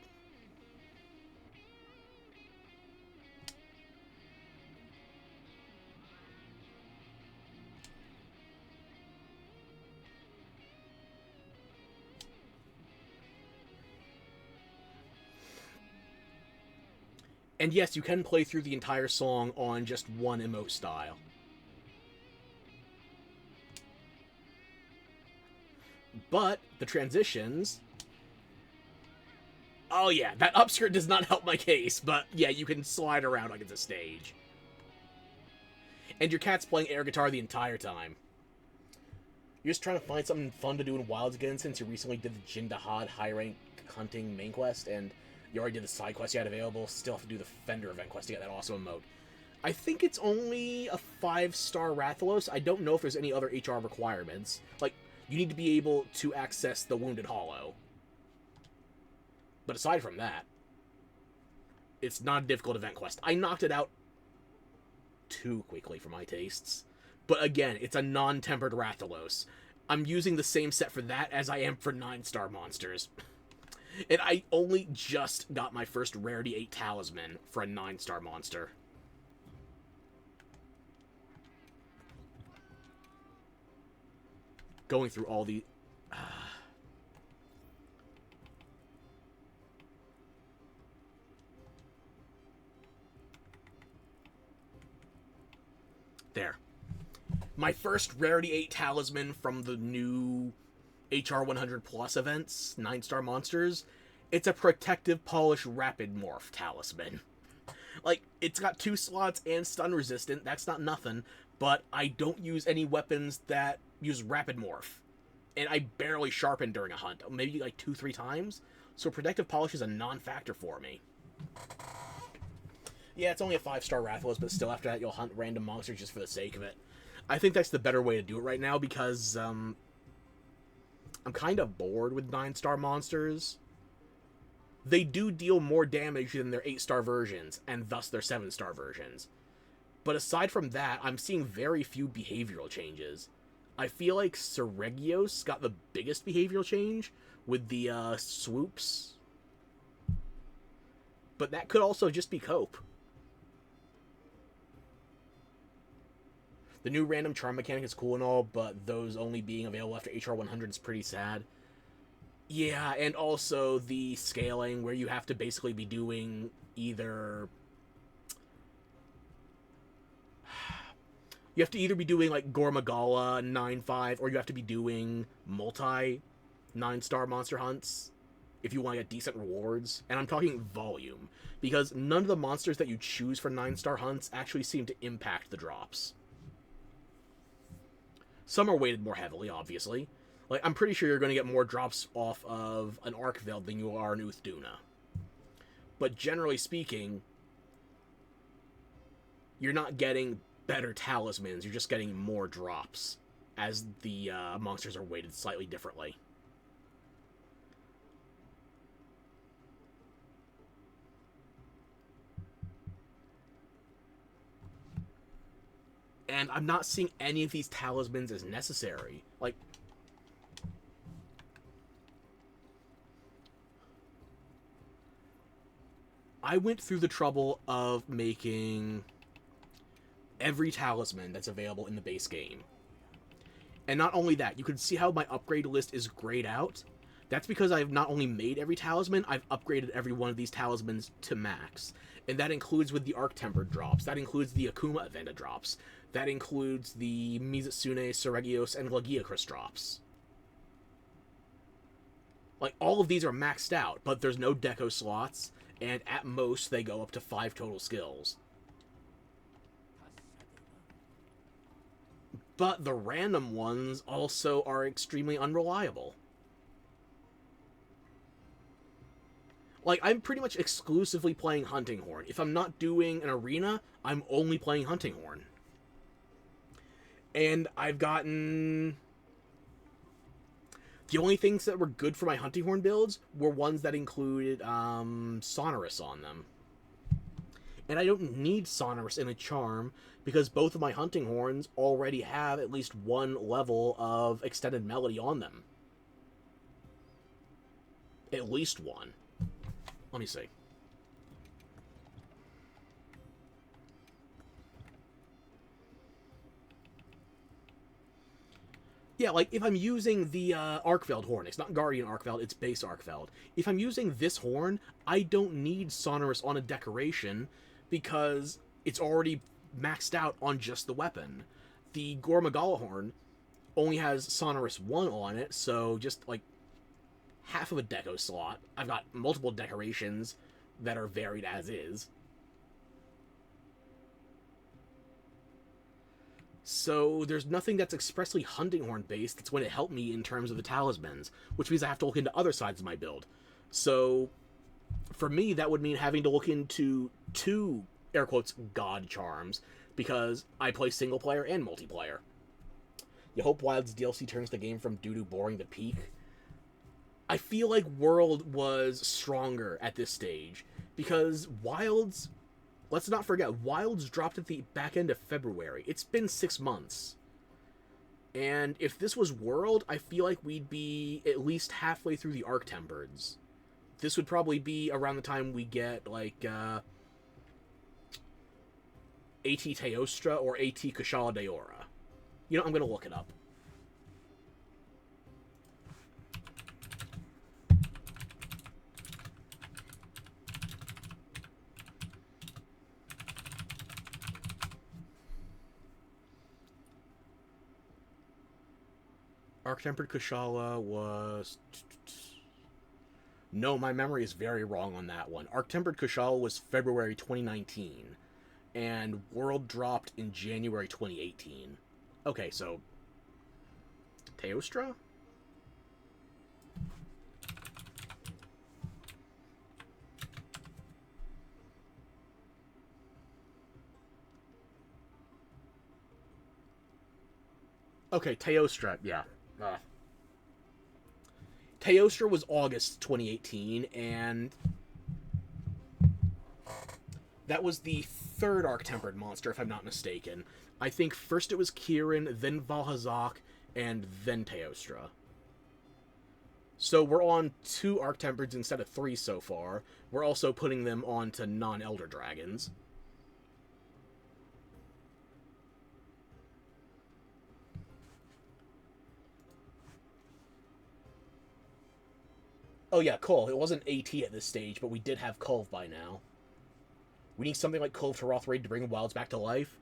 And yes, you can play through the entire song on just one emote style. But the transitions... Oh yeah, that upskirt does not help my case, but yeah, you can slide around like it's a stage. And your cat's playing air guitar the entire time. You're just trying to find something fun to do in Wilds again since you recently did the Jindahad high rank hunting main quest, and you already did the side quest you had available. Still have to do the Fender event quest to get that awesome emote. I think it's only a 5-star Rathalos. I don't know if there's any other HR requirements. Like, you need to be able to access the Wounded Hollow. But aside from that, it's not a difficult event quest. I knocked it out too quickly for my tastes. But again, it's a non-tempered Rathalos. I'm using the same set for that as I am for 9-star monsters. And I only just got my first Rarity 8 Talisman for a 9-star monster. Going through all the... There. My first Rarity 8 Talisman from the new HR 100 Plus events, 9-star monsters. It's a Protective Polish Rapid Morph Talisman. Like, it's got 2 slots and stun resistant, that's not nothing, but I don't use any weapons that use Rapid Morph. And I barely sharpen during a hunt, maybe like 2-3 times, so Protective Polish is a non-factor for me. Yeah, it's only a 5-star Rathalos, but still after that you'll hunt random monsters just for the sake of it. I think that's the better way to do it right now because, I'm kind of bored with 9-star monsters. They do deal more damage than their 8-star versions, and thus their 7-star versions. But aside from that, I'm seeing very few behavioral changes. I feel like Seregios got the biggest behavioral change with the, swoops. But that could also just be cope. The new random charm mechanic is cool and all, but those only being available after HR 100 is pretty sad. Yeah, and also the scaling, where you have to basically be doing either... You have to either be doing, like, Gormagala 9-5, or you have to be doing multi 9-star monster hunts if you want to get decent rewards. And I'm talking volume, because none of the monsters that you choose for 9-star hunts actually seem to impact the drops. Some are weighted more heavily, obviously. Like, I'm pretty sure you're going to get more drops off of an Arkveld than you are an Uthduna. But generally speaking, you're not getting better talismans, you're just getting more drops, as the monsters are weighted slightly differently. And I'm not seeing any of these talismans as necessary. Like, I went through the trouble of making every talisman that's available in the base game. And not only that, you can see how my upgrade list is grayed out. That's because I've not only made every talisman, I've upgraded every one of these talismans to max. And that includes with the Arc-Tempered drops. That includes the Akuma Avenda drops. That includes the Mizusune, Seregios, and Lagiacrus drops. Like, all of these are maxed out, but there's no deco slots, and at most they go up to 5 total skills. But the random ones also are extremely unreliable. Like, I'm pretty much exclusively playing Hunting Horn. If I'm not doing an arena, I'm only playing Hunting Horn. And I've gotten... The only things that were good for my Hunting Horn builds were ones that included Sonorous on them. And I don't need Sonorous in a charm, because both of my Hunting Horns already have at least one level of extended melody on them. At least one. Let me see. Yeah, like, if I'm using the Arkfeld horn, it's not Guardian Arkfeld, it's base Arkfeld. If I'm using this horn, I don't need Sonorous on a decoration, because it's already maxed out on just the weapon. The Gormagala horn only has Sonorous 1 on it, so just, like, half of a deco slot. I've got multiple decorations that are varied as is. So there's nothing that's expressly Hunting Horn based that's going to help me in terms of the talismans, which means I have to look into other sides of my build. So for me, that would mean having to look into 2, air quotes, god charms, because I play single player and multiplayer. You hope Wild's DLC turns the game from doo-doo boring to peak. I feel like World was stronger at this stage, because Wild's... Let's not forget, Wild's dropped at the back end of February. It's been 6 months. And if this was World, I feel like we'd be at least halfway through the Arc-Tempereds. This would probably be around the time we get, like, AT Teostra or AT Kushala Daora. You know, I'm going to look it up. Arc-Tempered Kushala was... No, my memory is very wrong on that one. Arc-Tempered Kushala was February 2019, and World dropped in January 2018. Okay, so... Teostra? Okay, Teostra, yeah. Teostra was August 2018, and that was the 3rd Arc-Tempered monster, if I'm not mistaken. I think first it was Kirin, then Valhazak, and then Teostra. So we're on 2 Arc-Tempereds instead of 3 so far. We're also putting them onto non-Elder Dragons. Oh yeah, Kulve. It wasn't AT at this stage, but we did have Kulve by now. We need something like Kulve to Rothraid to bring Wilds back to life.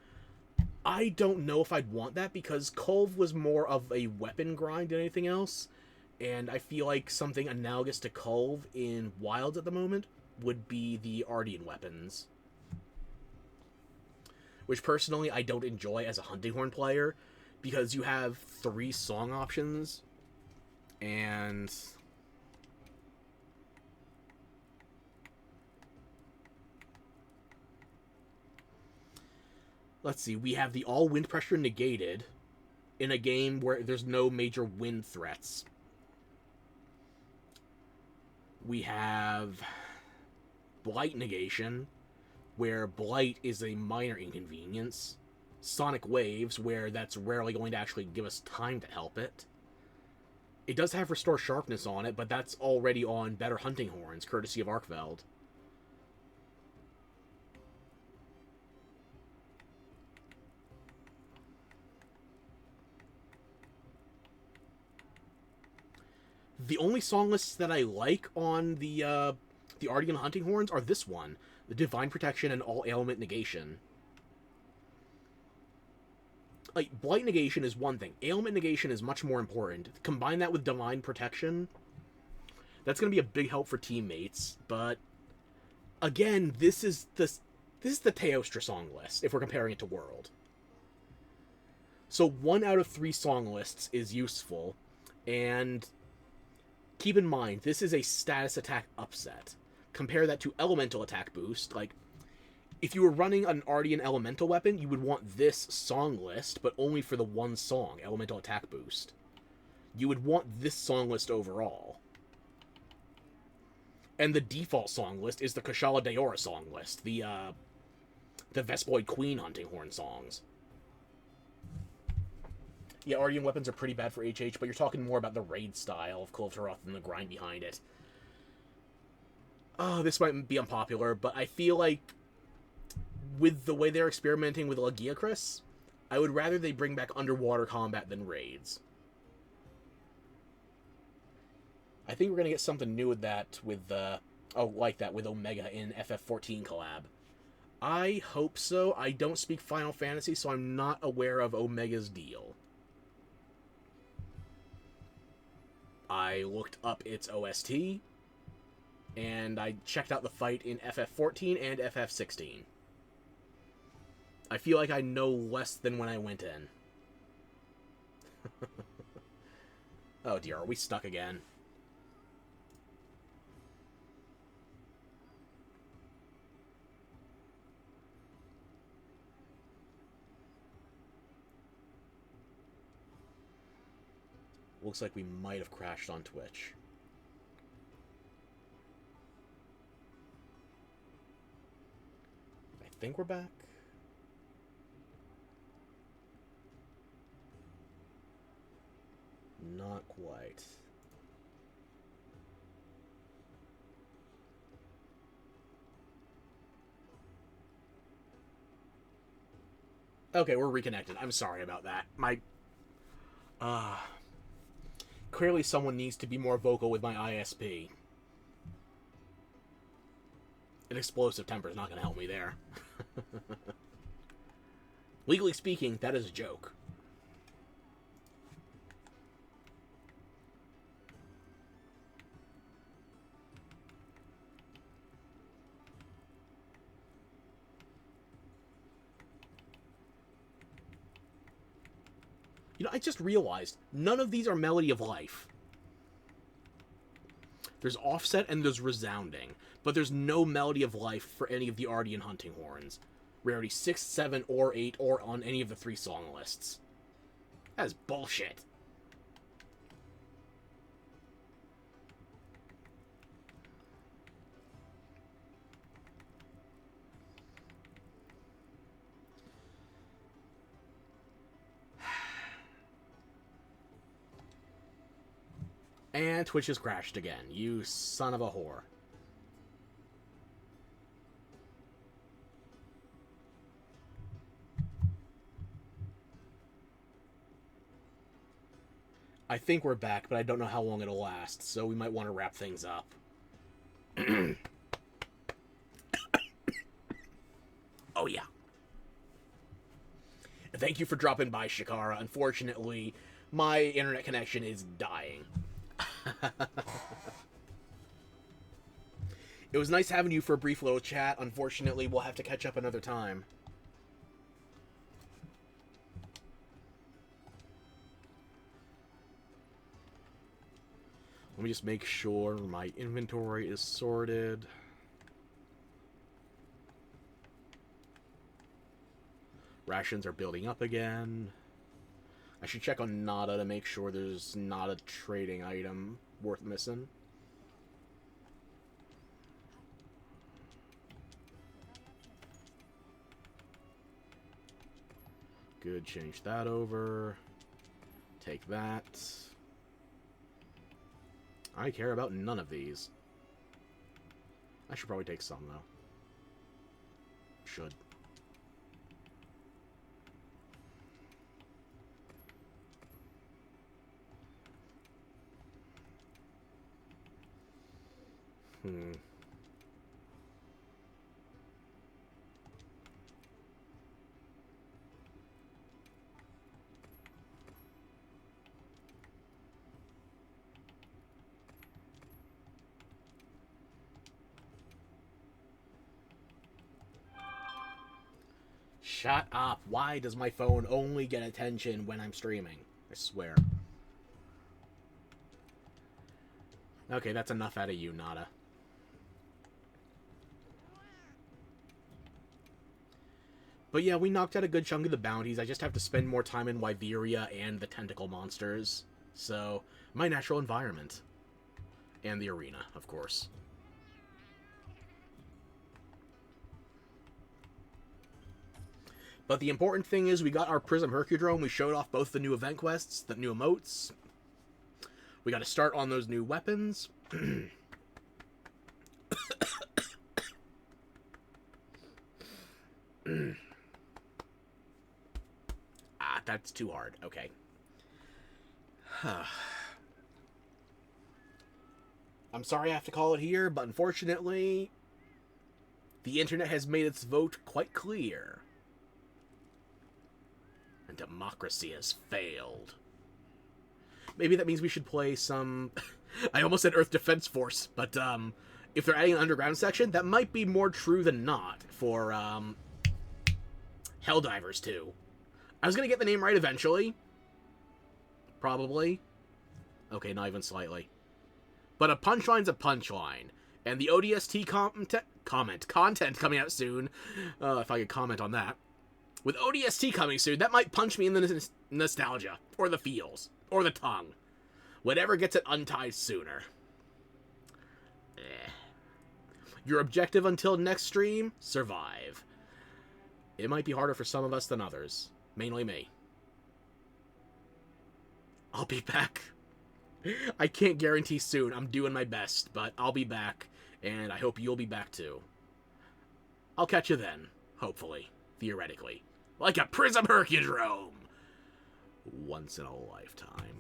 I don't know if I'd want that, because Kulve was more of a weapon grind than anything else, and I feel like something analogous to Kulve in Wilds at the moment would be the Ardean weapons. Which personally I don't enjoy as a Hunting Horn player, because you have 3 song options, and... Let's see, we have the all wind pressure negated in a game where there's no major wind threats. We have Blight negation, where Blight is a minor inconvenience. Sonic Waves, where that's rarely going to actually give us time to help it. It does have Restore Sharpness on it, but that's already on Better Hunting Horns, courtesy of Arkveld. The only song lists that I like on the Ardean Hunting Horns are this one, the Divine Protection and All Ailment Negation. Like, Blight Negation is one thing. Ailment Negation is much more important. Combine that with Divine Protection, that's going to be a big help for teammates, but again, this is the Teostra song list, if we're comparing it to World. So 1 out of 3 song lists is useful, and keep in mind, this is a status attack upset. Compare that to Elemental Attack Boost. Like, if you were running an Ardean Elemental weapon, you would want this song list, but only for the one song, Elemental Attack Boost. You would want this song list overall. And the default song list is the Kushala Daora song list, the Vespoid Queen Hunting Horn songs. Yeah, Ardean weapons are pretty bad for HH, but you're talking more about the raid style of Kultaroth than the grind behind it. Oh, this might be unpopular, but I feel like with the way they're experimenting with Lagiacrus, I would rather they bring back underwater combat than raids. I think we're going to get something new with that, with with Omega in FF14 collab. I hope so. I don't speak Final Fantasy, so I'm not aware of Omega's deal. I looked up its OST, and I checked out the fight in FF14 and FF16. I feel like I know less than when I went in. Oh dear, are we stuck again? Looks like we might have crashed on Twitch. I think we're back. Not quite. Okay, we're reconnected. I'm sorry about that. Clearly someone needs to be more vocal with my ISP. An explosive temper is not going to help me there. Legally speaking, that is a joke. You know, I just realized none of these are Melody of Life. There's Offset and there's Resounding, but there's no Melody of Life for any of the Ardean Hunting Horns. Rarity 6, 7, or 8, or on any of the 3 song lists. That is bullshit. And Twitch has crashed again. You son of a whore. I think we're back, but I don't know how long it'll last, so we might want to wrap things up. Oh, yeah. Thank you for dropping by, Shikara. Unfortunately, my internet connection is dying. It was nice having you for a brief little chat. Unfortunately, we'll have to catch up another time. Let me just make sure my inventory is sorted. Rations are building up again. I should check on Nada to make sure there's not a trading item worth missing. Good, change that over. Take that. I care about none of these. I should probably take some, though. Should. Shut up. Why does my phone only get attention when I'm streaming? I swear. Okay, that's enough out of you, Nada. But yeah, we knocked out a good chunk of the bounties. I just have to spend more time in Wyveria and the tentacle monsters. So, my natural environment. And the arena, of course. But the important thing is we got our Prism Hercudrome. We showed off both the new event quests, the new emotes. We got to start on those new weapons. That's too hard. Okay. I'm sorry I have to call it here, but unfortunately, the internet has made its vote quite clear. And democracy has failed. Maybe that means we should play some... I almost said Earth Defense Force, but if they're adding an underground section, that might be more true than not for Helldivers 2. I was going to get the name right eventually. Probably. Okay, not even slightly. But a punchline's a punchline. And the ODST content coming out soon, if I could comment on that. With ODST coming soon, that might punch me in the nostalgia, or the feels, or the tongue. Whatever gets it untied sooner. Your objective until next stream? Survive. It might be harder for some of us than others. Mainly me. I'll be back. I can't guarantee soon. I'm doing my best, but I'll be back, and I hope you'll be back too. I'll catch you then, hopefully, theoretically. Like a Prism Hercudrome! Once in a lifetime.